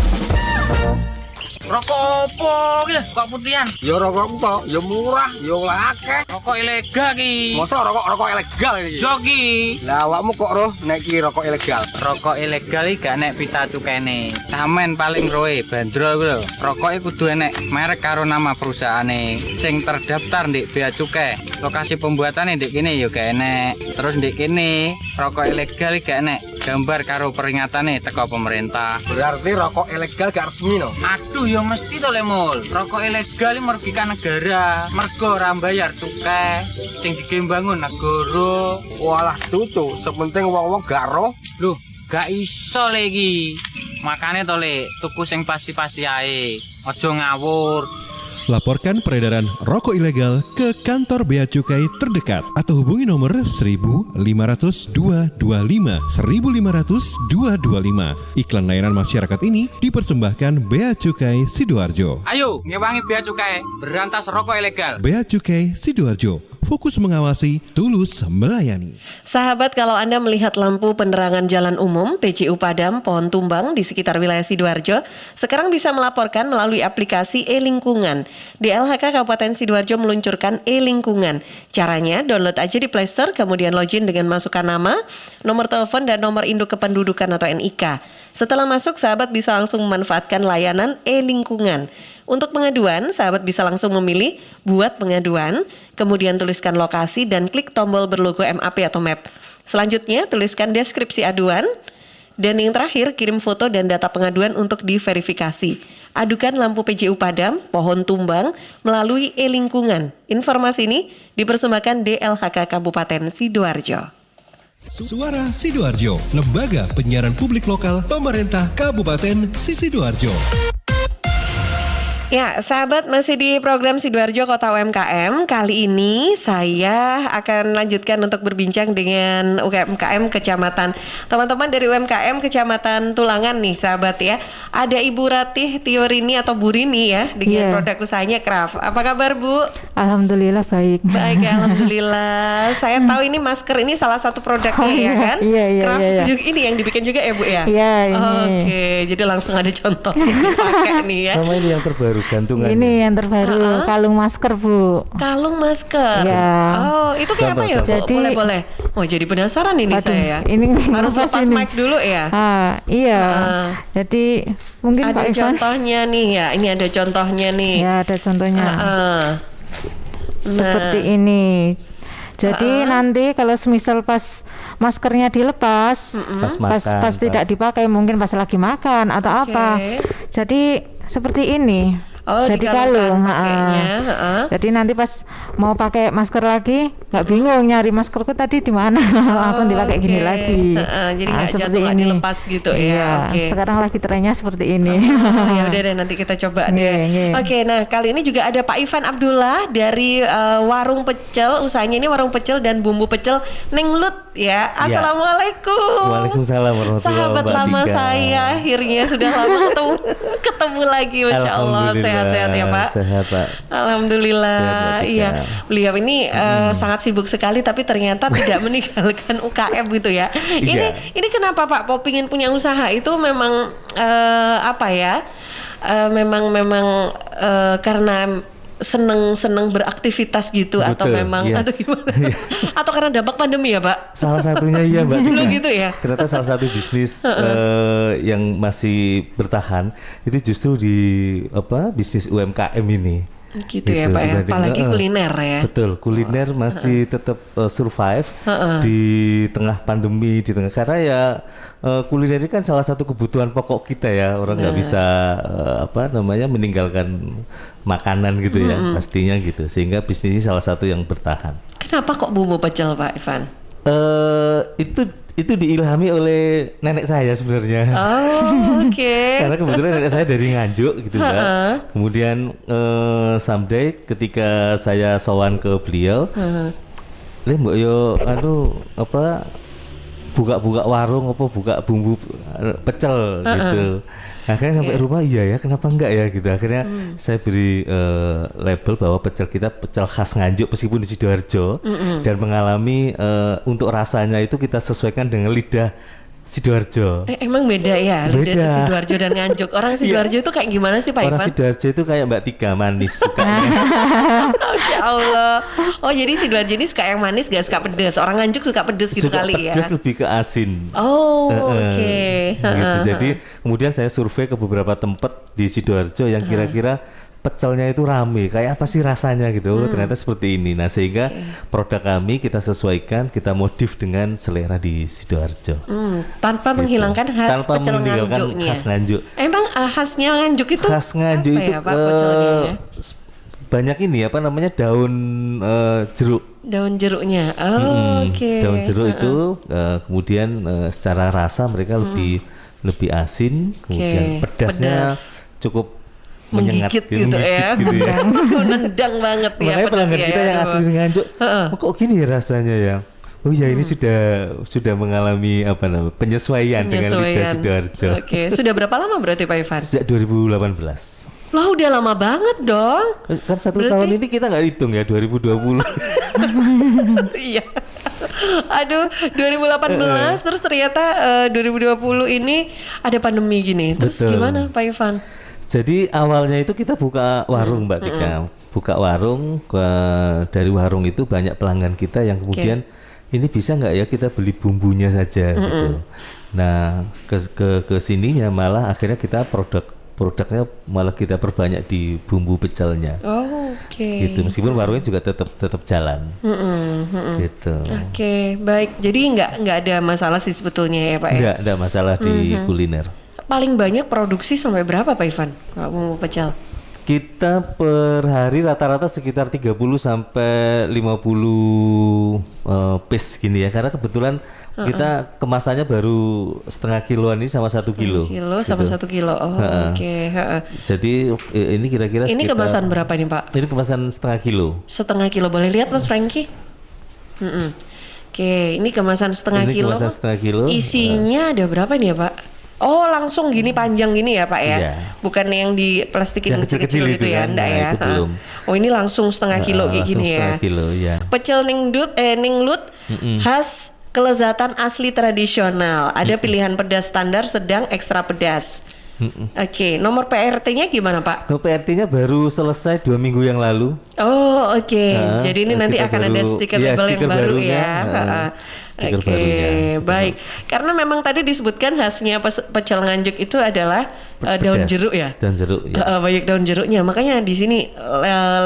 Rokok opo gitu, kok putihan? Ya rokok kok, ya murah, ya akeh. Rokok ilegal ki. Masa rokok ilegal iki? Joki. Lah awakmu kok roh nek iki rokok ilegal? Rokok ilegal iki gak nek pita cukene. Samen paling roe bandro kuwi lho. Rokoke kudu enek merek karo nama perusahaane sing terdaftar ndek bea cukai. Lokasi pembuatane ndek kene ya gak enek. Terus ndek kene rokok ilegal iki gak enek gambar karo peringatane teko pemerintah. Berarti rokok ilegal gak resmi no? Aduh ya mesti to lemul. Rokok ilegal merugikan negara. Mergo ora mbayar cukai sing digembangun negara. Walah tutu, sepenting wong-wong gak roh. Loh, gak iso lagi. Makane to le tuku sing pasti-pasti ae. Aja ngawur. Laporkan peredaran rokok ilegal ke kantor Bea Cukai terdekat atau hubungi nomor 1.500 225 1.500 225. Iklan layanan masyarakat ini dipersembahkan Bea Cukai Sidoarjo. Ayo, ngewangi Bea Cukai, berantas rokok ilegal. Bea Cukai Sidoarjo, fokus mengawasi, tulus melayani. Sahabat, kalau Anda melihat lampu penerangan jalan umum, PJU padam, pohon tumbang di sekitar wilayah Sidoarjo, sekarang bisa melaporkan melalui aplikasi e-Lingkungan. DLHK Kabupaten Sidoarjo meluncurkan e-Lingkungan. Caranya, download aja di Play Store, kemudian login dengan masukkan nama, nomor telepon, dan nomor induk kependudukan atau NIK. Setelah masuk, sahabat bisa langsung memanfaatkan layanan e-Lingkungan. Untuk pengaduan, sahabat bisa langsung memilih buat pengaduan, kemudian tuliskan lokasi dan klik tombol berlogo MAP atau MAP. Selanjutnya, tuliskan deskripsi aduan, dan yang terakhir, kirim foto dan data pengaduan untuk diverifikasi. Adukan lampu PJU padam, pohon tumbang, melalui e-Lingkungan. Informasi ini dipersembahkan DLHK Kabupaten Sidoarjo. Suara Sidoarjo, lembaga penyiaran publik lokal pemerintah Kabupaten Sidoarjo. Ya, sahabat, masih di program Sidoarjo Kota UMKM. Kali ini saya akan lanjutkan untuk berbincang dengan UMKM Kecamatan. Teman-teman dari UMKM Kecamatan Tulangan nih, sahabat ya. Ada Ibu Ratih Tiorini atau Bu Rini ya, dengan produk usahanya Craft. Apa kabar, Bu? Alhamdulillah baik. Baik, alhamdulillah. Saya tahu ini masker ini salah satu produknya ya kan? Iya. Craft juga ini yang dibikin juga ya, Bu ya? Iya, ini. Oke, jadi langsung ada contoh dipakai nih ya. Sama ini yang terbaru gantungan. Ini yang terbaru, kalung masker, Bu. Kalung masker. Ya. Oh, itu kayak apa ya, Bu? Jadi, boleh. Oh, jadi penasaran ini saya ya. Ini harus lepas mic dulu ya. Iya. Jadi mungkin ada Pak Ivan. contohnya nih ya. Ini ada contohnya nih. Ya, ada contohnya. Seperti ini. Jadi nanti kalau semisal pas maskernya dilepas, pas tidak dipakai, mungkin pas lagi makan atau apa. Jadi seperti ini. Oh, jadi kalung. Jadi nanti pas mau pakai masker lagi, nggak bingung nyari maskerku tadi di mana, langsung dipakai gini lagi. Jadi nggak jatuh, nggak dilepas gitu ya. Sekarang lagi trennya seperti ini. Ya udah deh, nanti kita coba deh. Oke, nah kali ini juga ada Pak Ivan Abdullah dari warung pecel. Usahanya ini warung pecel dan bumbu pecel Neng Lut ya. Assalamualaikum. Waalaikumsalam warahmatullahi Sahabat wabarakatuh. lama saya, akhirnya sudah lama ketemu lagi, Masya Allah. Sehat-sehat ya Pak. Sehat Pak. Alhamdulillah. Iya, beliau ini sangat sibuk sekali, tapi ternyata tidak meninggalkan UKM gitu ya. Ini kenapa Pak? Popingin punya usaha itu memang apa ya? Memang karena seneng beraktivitas gitu. Betul, atau memang atau gimana? Atau karena dampak pandemi ya Pak? Salah satunya iya Mbak. Dulu gitu ya. Ternyata salah satu bisnis yang masih bertahan itu justru di bisnis UMKM ini. Gitu ya Pak ya, apalagi kuliner ya. Betul, kuliner masih tetap survive di tengah pandemi, karena ya kuliner ini kan salah satu kebutuhan pokok kita ya, orang nggak bisa meninggalkan makanan gitu ya, pastinya gitu, sehingga bisnis ini salah satu yang bertahan. Kenapa kok bumbu pecel Pak Ivan? Itu diilhami oleh nenek saya sebenarnya. Oh, oke. Karena kebetulan nenek saya dari Nganjuk gitu Mbak. Kemudian someday ketika saya sowan ke beliau, Mbak yo buka warung buka bumbu pecel gitu. Akhirnya sampai rumah iya ya, kenapa enggak ya gitu. Akhirnya saya beri label bahwa pecel kita pecel khas Nganjuk meskipun di Sidoarjo, dan mengalami untuk rasanya itu kita sesuaikan dengan lidah Sidoarjo. Emang beda ya lidah Sidoarjo dan Nganjuk. Orang Sidoarjo itu kayak gimana sih Pak Ivan? Orang Sidoarjo itu kayak Mbak Tika, manis sukanya. Masya Allah. Oh, jadi Sidoarjo ini suka yang manis, gak suka pedas. Orang Nganjuk suka pedas gitu kali ya. Pedas lebih ke asin. Oh, oke. Gitu. Jadi kemudian saya survei ke beberapa tempat di Sidoarjo yang kira-kira pecelnya itu rame, kayak apa sih rasanya gitu. Ternyata seperti ini. Nah, sehingga produk kami kita sesuaikan, kita modif dengan selera di Sidoarjo. Tanpa menghilangkan khas pecel Nganjuknya. Khas Nganjuk. Emang khasnya Nganjuk itu khas Nganjuk apa itu ya, Pak, pecelnya? Banyak ini daun jeruk. Daun jeruknya. Oke. Daun jeruk itu kemudian secara rasa mereka lebih asin, kemudian pedasnya cukup menyengat menggigit gitu ya. gitu ya. Nendang banget ya. Makanya pelanggan kita yang asli Nganjuk, kok gini ya rasanya ya. Oh ya ini sudah mengalami penyesuaian dengan lidah Sidoarjo. Oke, sudah berapa lama berarti Pak Ivan? Sejak 2018. Lah udah lama banget dong. Kan tahun ini kita nggak hitung ya 2020. Iya. Aduh, 2018 terus ternyata 2020 ini ada pandemi gini. Terus gimana Pak Ivan? Jadi awalnya itu kita buka warung Mbak Tika. Buka warung, dari warung itu banyak pelanggan kita yang kemudian ini bisa nggak ya kita beli bumbunya saja gitu. Nah ke sininya malah akhirnya kita produknya malah kita perbanyak di bumbu pecelnya. Gitu meskipun warungnya juga tetap jalan. Gitu. Oke, baik. Jadi nggak ada masalah sih sebetulnya ya Pak ya? Nggak ada masalah di kuliner. Paling banyak produksi sampai berapa Pak Ivan kalau bumbu pecel? Kita per hari rata-rata sekitar 30 sampai 50 piece gini ya, karena kebetulan kita kemasannya baru setengah kiloan ini sama 1 kilo. Sama 1 kilo. Oke. Jadi ini kira-kira ini kemasan berapa nih Pak? Ini kemasan setengah kilo. Setengah kilo, boleh lihat Mas Franky? Oke, ini kemasan setengah kilo. Kemasan setengah kilo. Isinya ada berapa nih ya Pak? Oh langsung gini panjang gini ya Pak ya? Iya. Bukan yang di plastikin kecil-kecil gitu ya? Enggak ya? Oh ini langsung setengah kilo kayak gini ya? Kilo, ya. Pecel ninglut khas kelezatan asli tradisional. Ada pilihan pedas standar, sedang, ekstra pedas. Oke, nomor PRT-nya gimana Pak? Nomor PRT-nya baru selesai 2 minggu yang lalu. Oh oke. Jadi ini nanti akan ada stiker label yang baru ya. Oke, baik. Karena memang tadi disebutkan khasnya pecel Nganjuk itu adalah daun jeruk ya. Daun jeruk. Ya. Banyak daun jeruknya. Makanya di sini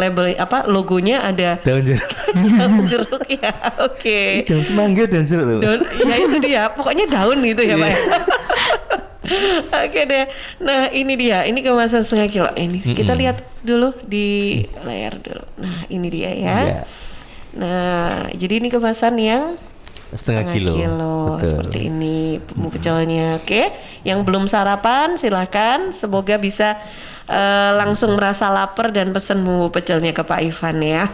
label logonya ada daun jeruk. Daun jeruk ya. Oke. Daun semanggi, daun jeruk. Ya itu dia. Pokoknya daun gitu ya Pak. Oke deh. Nah ini dia. Ini kemasan setengah kilo. Ini kita lihat dulu di layar dulu. Nah ini dia ya. Nah jadi ini kemasan yang setengah kilo seperti ini bumbu pecelnya. Oke, yang belum sarapan silahkan, semoga bisa langsung merasa lapar dan pesan bumbu pecelnya ke Pak Ivan ya.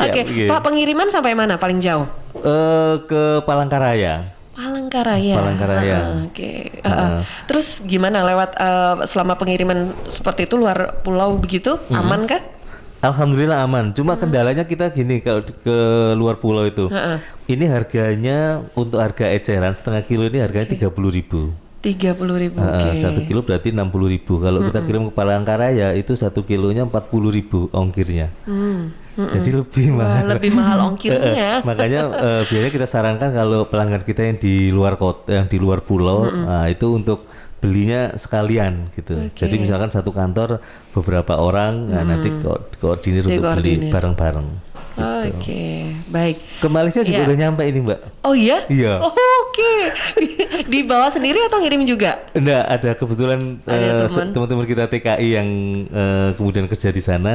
Oke, Pak, pengiriman sampai mana paling jauh? Ke Palangkaraya. Oke. Terus gimana lewat selama pengiriman seperti itu luar pulau begitu aman kah? Alhamdulillah aman. Cuma kendalanya kita gini, kalau ke luar pulau itu, ini harganya untuk harga eceran setengah kilo ini harganya 30.000. 30.000. 1 kilo berarti 60.000. Kalau kita kirim ke Palangkaraya itu 1 kilonya 40.000 ongkirnya. Jadi lebih mahal. Lebih mahal ongkirnya. Makanya biasanya kita sarankan kalau pelanggan kita yang di luar kota, yang di luar pulau, itu untuk belinya sekalian gitu. Jadi misalkan satu kantor beberapa orang, nanti koordinir untuk beli bareng-bareng. Gitu. Oke, baik. Ke Malaysia juga udah nyampe ini Mbak. Oh iya? Iya. Oh, oke. Dibawa sendiri atau ngirim juga? Enggak, ada kebetulan teman-teman kita TKI yang kemudian kerja di sana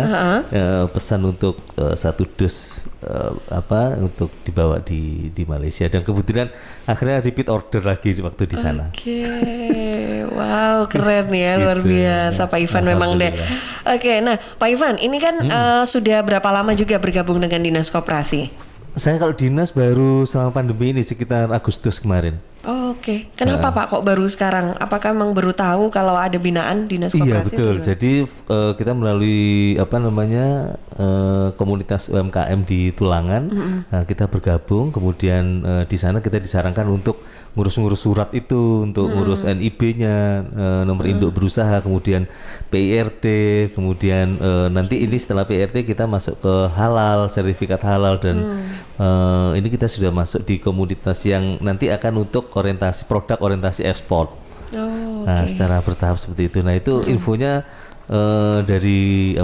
pesan untuk 1 dus untuk dibawa di Malaysia, dan kebetulan akhirnya repeat order lagi waktu di sana. Oke. Wow, keren ya, luar biasa Pak Ivan memang deh. Oke, nah Pak Ivan, ini kan sudah berapa lama juga bergabung dengan Dinas Koperasi? Saya kalau dinas baru selama pandemi ini sekitar Agustus kemarin. Oh, oke. Kenapa Pak kok baru sekarang? Apakah memang baru tahu kalau ada binaan Dinas Koperasi? Iya betul. Jadi kita melalui komunitas UMKM di Tulangan, kita bergabung. Kemudian di sana kita disarankan untuk ngurus-ngurus surat itu, untuk ngurus NIB-nya, nomor induk berusaha, kemudian PIRT, kemudian nanti ini setelah PIRT kita masuk ke halal, sertifikat halal, dan ini kita sudah masuk di komunitas yang nanti akan untuk orientasi produk, orientasi ekspor. Nah, secara bertahap seperti itu. Nah, itu infonya dari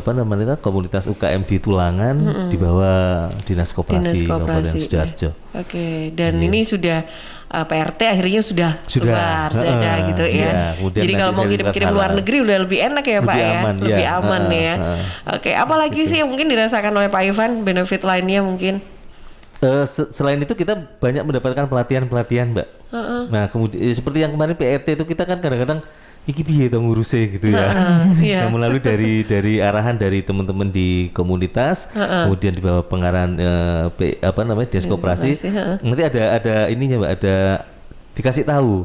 komunitas UKM di Tulangan di bawah Dinas Koperasi Kabupaten Sidoarjo. Oke, dan ini sudah PRT akhirnya sudah keluar gitu ya. Jadi kalau mau kirim-kirim luar negeri udah lebih enak ya Pak ya, lebih aman ya. Oke, apalagi sih yang mungkin dirasakan oleh Pak Ivan, benefit lainnya mungkin? Selain itu kita banyak mendapatkan pelatihan Mbak. Nah kemudian seperti yang kemarin PRT itu kita kan kadang-kadang iki piye to nguruse gitu ya. Iya. Yang melalui dari arahan dari teman-teman di komunitas, kemudian di bawah pengarahan Dinas Koperasi. Nanti ada ininya Mbak, ada dikasih tahu.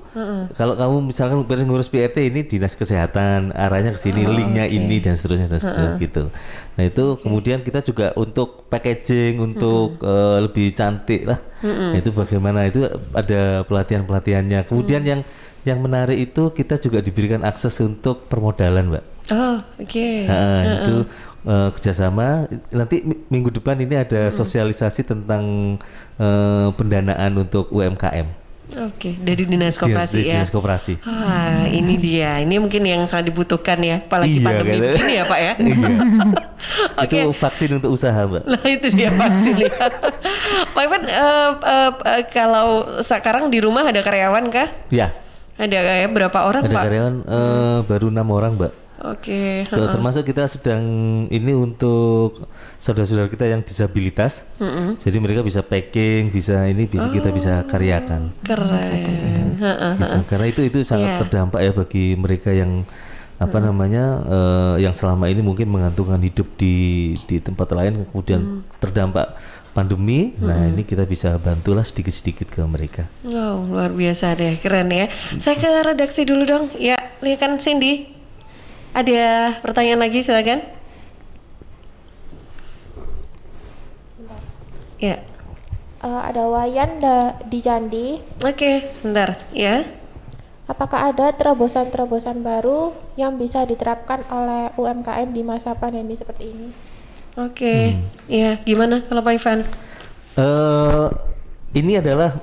Kalau kamu misalkan ngurus PRT ini dinas kesehatan, arahnya ke sini, linknya ini dan seterusnya gitu. Nah itu kemudian kita juga untuk packaging, untuk lebih cantik lah. Nah, itu bagaimana, itu ada pelatihannya. Kemudian yang menarik itu kita juga diberikan akses untuk permodalan, Mbak. Oh, oke. Itu kerjasama. Nanti minggu depan ini ada sosialisasi tentang pendanaan untuk UMKM. Oke, dari Dinas Koperasi ya. Dinas Koperasi. Wah, ini dia. Ini mungkin yang sangat dibutuhkan ya, apalagi pandemi begini ya, Pak ya. Itu vaksin untuk usaha, Mbak. Nah, itu dia vaksin ya. Pak Ivan, kalau sekarang di rumah ada karyawan kah? Ya. Ada kayak berapa orang, Pak? Ada karyawan baru 6 orang, Mbak. Oke. Termasuk kita sedang ini untuk saudara-saudara kita yang disabilitas. Jadi mereka bisa packing, bisa kita bisa karyakan. Keren. Gitu. Karena itu sangat terdampak ya bagi mereka yang yang selama ini mungkin menggantungkan hidup di tempat lain, kemudian terdampak pandemi. Nah ini kita bisa bantulah sedikit-sedikit ke mereka. Wow, luar biasa deh, keren ya. Saya ke redaksi dulu dong. Ya, lihat kan Cindy. Ada pertanyaan lagi, silakan. Ya. Ada Wayan di Candi. Oke, bentar ya. Apakah ada terobosan-terobosan baru yang bisa diterapkan oleh UMKM di masa pandemi seperti ini? Oke, ya gimana kalau Pak Ivan? Ini adalah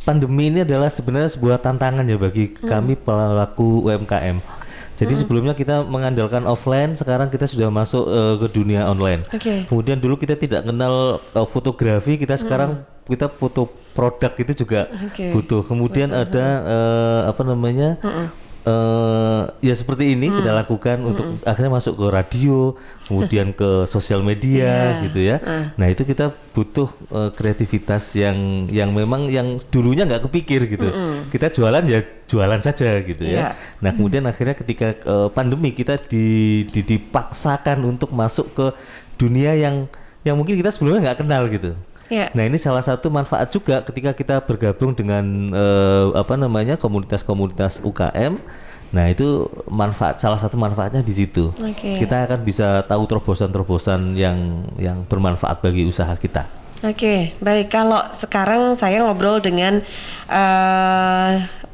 pandemi ini adalah sebenarnya sebuah tantangan ya bagi kami pelaku UMKM. Jadi sebelumnya kita mengandalkan offline, sekarang kita sudah masuk ke dunia online. Kemudian dulu kita tidak kenal fotografi, kita sekarang kita foto produk itu juga butuh. Kemudian ada ya seperti ini kita lakukan untuk akhirnya masuk ke radio, kemudian ke sosial media gitu ya. Nah itu kita butuh kreativitas yang memang yang dulunya nggak kepikir gitu. Kita jualan ya jualan saja gitu ya. Nah kemudian akhirnya ketika pandemi kita dipaksakan untuk masuk ke dunia yang mungkin kita sebelumnya nggak kenal gitu. Nah ini salah satu manfaat juga ketika kita bergabung dengan komunitas-komunitas UKM. Nah itu salah satu manfaatnya di situ. Kita akan bisa tahu terobosan-terobosan yang bermanfaat bagi usaha kita. Oke, baik. Kalau sekarang saya ngobrol dengan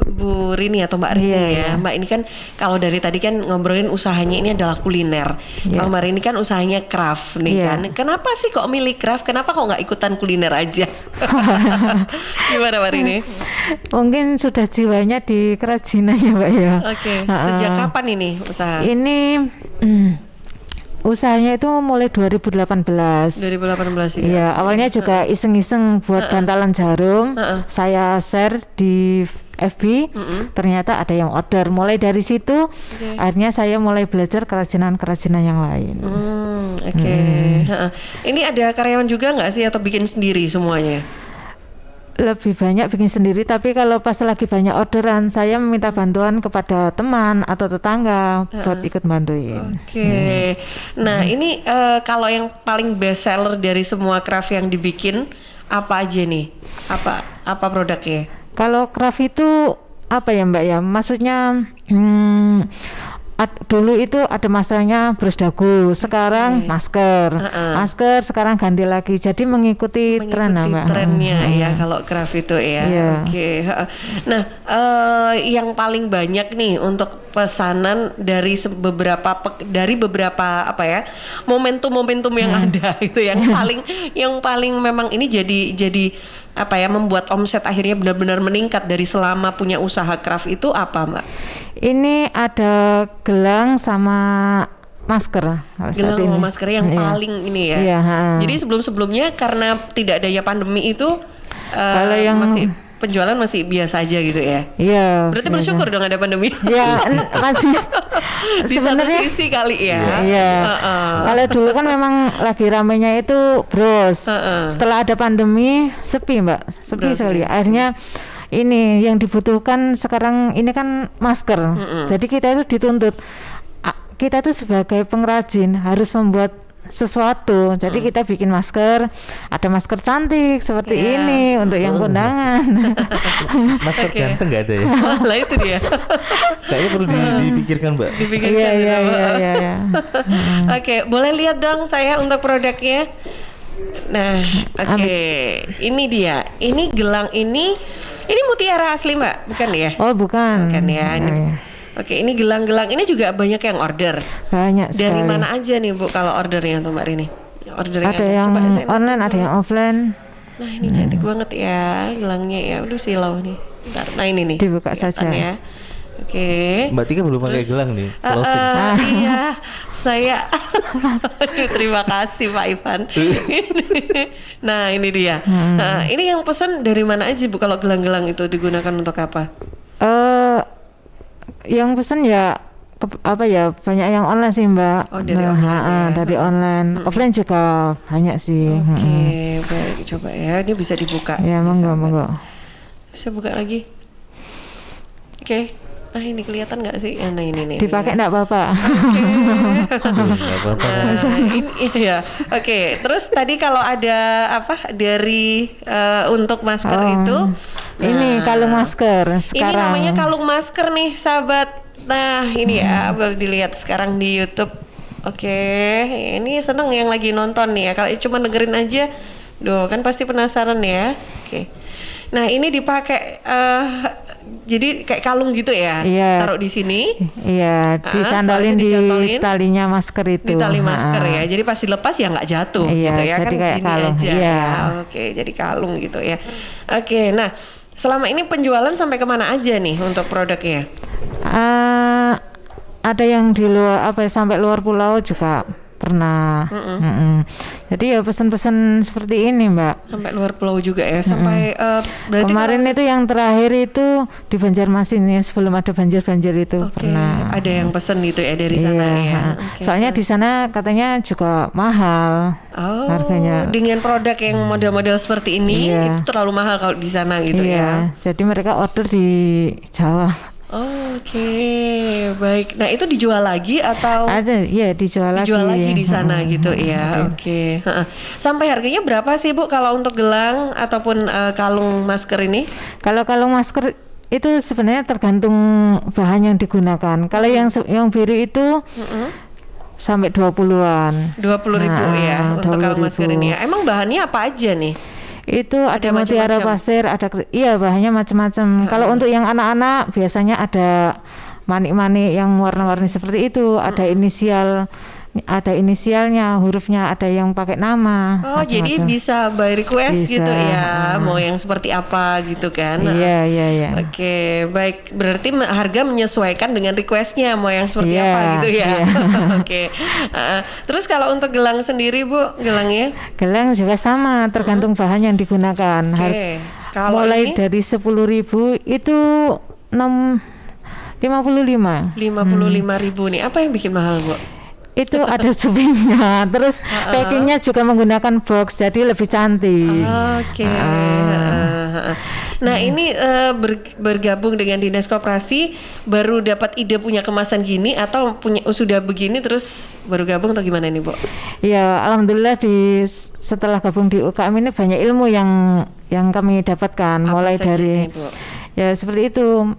Bu Rini atau Mbak Rini ya. Mbak ini kan kalau dari tadi kan ngobrolin usahanya ini adalah kuliner. Kalau Mbak Rini kan usahanya craft nih kan. Kenapa sih kok milih craft? Kenapa kok nggak ikutan kuliner aja? Gimana Mbak Rini? Mungkin sudah jiwanya di kerajinan ya Mbak ya. Oke. Sejak kapan ini usaha? Ini usahanya itu mulai 2018. 2018 ya. Awalnya juga iseng-iseng buat bantalan jarum. Saya share di FB, ternyata ada yang order. Mulai dari situ, akhirnya saya mulai belajar kerajinan-kerajinan yang lain. Ini ada karyawan juga nggak sih atau bikin sendiri semuanya? Lebih banyak bikin sendiri, tapi kalau pas lagi banyak orderan, saya meminta bantuan kepada teman atau tetangga buat ikut bantuin. Nah ini kalau yang paling best seller dari semua craft yang dibikin apa aja nih? Apa produknya? Kalau craft itu apa ya Mbak ya? Maksudnya dulu itu ada masanya brus dagu, sekarang masker, sekarang ganti lagi. Jadi mengikuti tren Mbak. Trennya ya kalau craft itu ya. Nah, yang paling banyak nih untuk pesanan dari beberapa momentum-momentum yang ada itu yang paling memang ini jadi membuat omset akhirnya benar-benar meningkat dari selama punya usaha craft itu apa Mbak? Ini ada gelang sama masker. Gelang sama masker yang paling ini ya. Jadi sebelum-sebelumnya karena tidak adanya pandemi itu kalau yang penjualan masih biasa aja gitu ya. Iya. Berarti bersyukur dong ada pandemi. Iya, masih di satu sisi kali ya. Iya. Kalau dulu kan memang lagi ramainya itu bros. Setelah ada pandemi sepi Mbak, sepi sekali. Akhirnya ini yang dibutuhkan sekarang ini kan masker. Jadi kita itu dituntut, kita itu sebagai pengrajin harus membuat sesuatu. Jadi kita bikin masker, ada masker cantik seperti ini untuk yang kondangan. Masker ganteng nggak ada ya? Lah itu dia. Kayaknya perlu dipikirkan, Mbak. Dipikirkan. Iya. Oke, boleh lihat dong saya untuk produknya. Nah, oke. Ini dia. Ini gelang ini mutiara asli, Mbak, bukan ya? Oh, bukan. Bukan ya. Ini. Oke, ini gelang-gelang ini juga banyak yang order. Banyak sekali. Dari mana aja nih Bu kalau ordernya tuh Mbak Rini? Ada yang online, ada yang offline. Nah ini cantik banget ya gelangnya ya. Udah silau nih. Bentar. Nah ini nih. Dibuka saja. Ya. Oke. Mbak Tika belum pakai gelang nih. Closing. Iya, saya. Aduh, terima kasih Pak Ivan. Nah ini dia. Nah, ini yang pesan dari mana aja Bu kalau gelang-gelang itu digunakan untuk apa? Yang pesen ya banyak yang online sih Mbak. Oh dari online. Dari online. Offline juga banyak sih. Oke, baik coba ya. Ini bisa dibuka. Ya monggo. Bisa buka lagi. Oke. Ah ini kelihatan nggak sih? Nah ini. Dipakai nggak apa-apa. Iya. Oke. Terus tadi kalau ada dari untuk masker itu. Ini kalung masker sekarang. Ini namanya kalung masker nih sahabat. Nah ini ya boleh dilihat sekarang di YouTube. Oke, ini seneng yang lagi nonton nih ya. Kalau cuma dengerin aja, kan pasti penasaran ya. Oke. Nah ini dipakai jadi kayak kalung gitu ya. Iya. Taruh di sini. Iya, dicandolin di talinya masker itu. Di tali masker ya. Jadi pas dilepas ya nggak jatuh gitu ya. Jadi kan kayak gini kalung. aja. Iya. Oke, jadi kalung gitu ya. Oke, nah selama ini penjualan sampai kemana aja nih untuk produknya? Ada yang di luar sampai luar pulau juga pernah. Jadi ya pesan-pesan seperti ini Mbak. Sampai luar pulau juga ya. Sampai berarti kemarin itu yang terakhir itu di Banjarmasin ya, sebelum ada banjir itu pernah. Ada yang pesen gitu ya dari sana ya. Soalnya di sana katanya juga mahal harganya. Dengan produk yang model-model seperti ini itu terlalu mahal kalau di sana gitu ya. Jadi mereka order di Jawa. Oke, baik. Nah itu dijual lagi atau? Ada, dijual lagi di sana gitu ya. Oke. Sampai harganya berapa sih Bu kalau untuk gelang ataupun kalung masker ini? Kalau kalung masker itu sebenarnya tergantung bahan yang digunakan. Kalau yang biru itu sampai 20-an. 20.000 ya untuk kalung masker ini ya. Emang bahannya apa aja nih? Itu ada mutiara pasir, bahannya macam-macam. Kalau untuk yang anak-anak biasanya ada manik-manik yang warna-warni seperti itu, ada inisialnya, hurufnya ada yang pakai nama. Oh, jadi bisa by request gitu ya. Mau yang seperti apa gitu kan. Iya. Oke, baik. Berarti harga menyesuaikan dengan requestnya mau yang seperti apa gitu ya. Oke. Terus kalau untuk gelang sendiri Bu, gelangnya? Gelang juga sama, tergantung bahan yang digunakan. Mulai dari 10.000 itu 55. 55.000 nih. Apa yang bikin mahal Bu? Itu ada subingnya, terus packingnya juga menggunakan box, jadi lebih cantik. Oke. Nah ini bergabung dengan Dinas Koperasi, baru dapat ide punya kemasan gini atau sudah begini terus baru gabung atau gimana nih Bu? Ya alhamdulillah setelah gabung di UKM ini banyak ilmu yang kami dapatkan. Mulai dari seperti itu.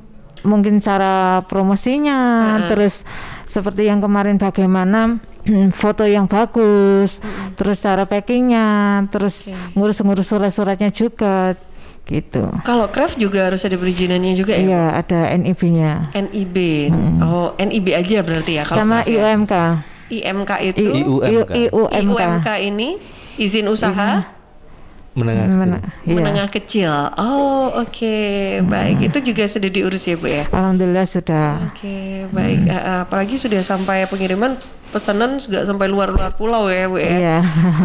Mungkin cara promosinya, terus seperti yang kemarin bagaimana foto yang bagus, terus cara packingnya, terus ngurus-ngurus surat-suratnya juga gitu. Kalau craft juga harus ada perizinannya juga ya? Iya, ada NIB-nya. NIB, NIB aja berarti ya? Kalau sama IUMK. IMK itu? IUMK ini izin usaha? Menengah kecil. Oh oke. Baik, itu juga sudah diurus ya Bu ya? Alhamdulillah sudah. Oke, baik. Apalagi sudah sampai pengiriman pesanan juga sampai luar pulau ya Bu ya? Iya.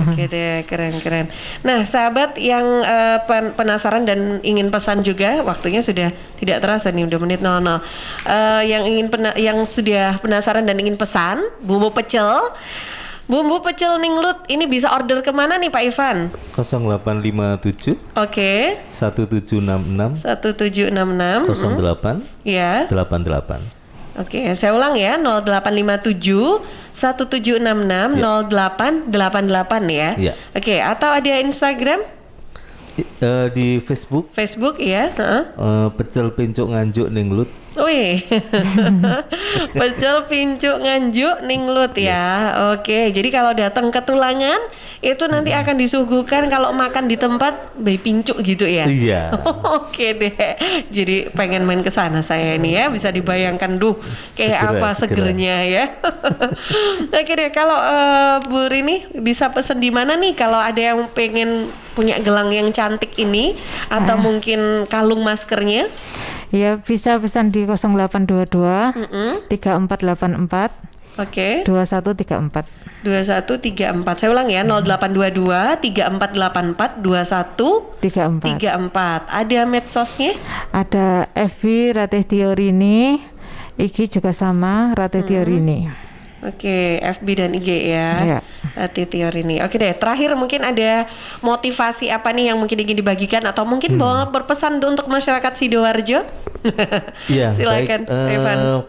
Oke deh, keren. Nah sahabat yang penasaran dan ingin pesan juga, waktunya sudah tidak terasa nih, udah menit 00. Yang sudah penasaran dan ingin pesan bumbu pecel Bumbu pecel ninglut ini bisa order kemana nih Pak Ivan? 0857 Oke. 1766 1766 08 Ya. 88. Oke, saya ulang ya, 0857 1766 0888 ya. Iya. Oke, atau ada Instagram? Di Facebook. Facebook ya. Pecel pincuk nganjuk ninglut. Wih, pecel pincuk nganjuk ninglut ya. Oke, jadi kalau datang ke Tulangan itu nanti akan disuguhkan kalau makan di tempat bayi pincuk gitu ya. Iya. Oke deh. Jadi pengen main ke sana saya ini ya, bisa dibayangkan kayak apa segernya ya. Oke deh, kalau Bu Rini bisa pesen di mana nih kalau ada yang pengen punya gelang yang cantik ini atau mungkin kalung maskernya? Ya bisa pesan di 0822 3484 Oke. 2134. 2134. Saya ulang ya, 0822 3484 2134. Ada medsosnya? Ada FB Ratih Tiorini, IG juga sama Ratih Tiorini. Oke, FB dan IG ya. Ratih Tiorini. Oke deh, terakhir mungkin ada motivasi apa nih yang mungkin ingin dibagikan atau mungkin bawa berpesan untuk masyarakat Sidoarjo? Iya, silakan, Evan.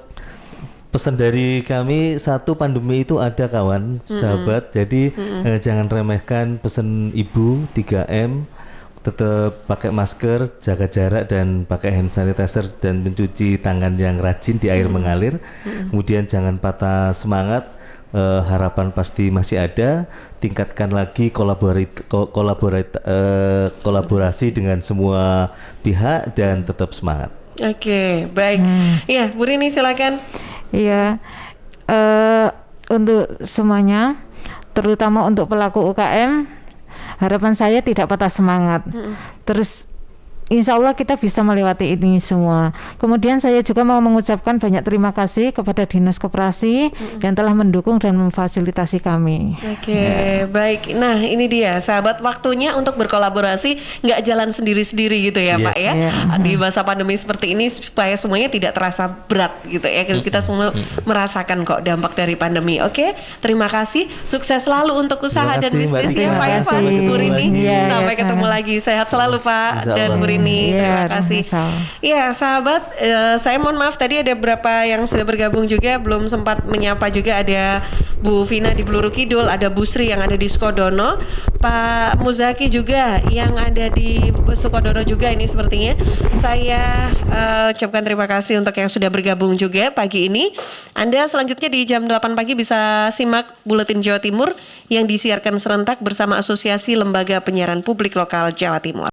Pesan dari kami, satu, pandemi itu ada kawan, sahabat. Jadi jangan remehkan pesan ibu 3M. Tetap pakai masker, jaga jarak dan pakai hand sanitizer dan mencuci tangan yang rajin di air mengalir. Kemudian jangan patah semangat, harapan pasti masih ada. Tingkatkan lagi kolaborasi dengan semua pihak dan tetap semangat. Oke, baik. Iya, Bu Rini silakan. Iya, untuk semuanya, terutama untuk pelaku UKM, harapan saya tidak patah semangat. Terus insya Allah kita bisa melewati ini semua. Kemudian saya juga mau mengucapkan banyak terima kasih kepada Dinas Koperasi yang telah mendukung dan memfasilitasi kami. Oke, baik. Nah ini dia sahabat, waktunya untuk berkolaborasi, nggak jalan sendiri-sendiri gitu ya Pak ya. Di masa pandemi seperti ini supaya semuanya tidak terasa berat gitu ya. Kita semua merasakan kok dampak dari pandemi. Oke, terima kasih. Sukses selalu untuk usaha dan bisnisnya Pak Ivan, Bu Rini. Sampai ketemu lagi. Sehat selalu Pak dan Bu Rini. Terima kasih. Ya sahabat, saya mohon maaf tadi ada beberapa yang sudah bergabung juga belum sempat menyapa juga. Ada Bu Vina di Bluru Kidul, ada Bu Sri yang ada di Sukodono, Pak Muzaki juga yang ada di Sukodono juga ini sepertinya. Saya ucapkan terima kasih untuk yang sudah bergabung juga pagi ini. Anda selanjutnya di jam 8 pagi bisa simak Buletin Jawa Timur yang disiarkan serentak bersama Asosiasi Lembaga Penyiaran Publik Lokal Jawa Timur.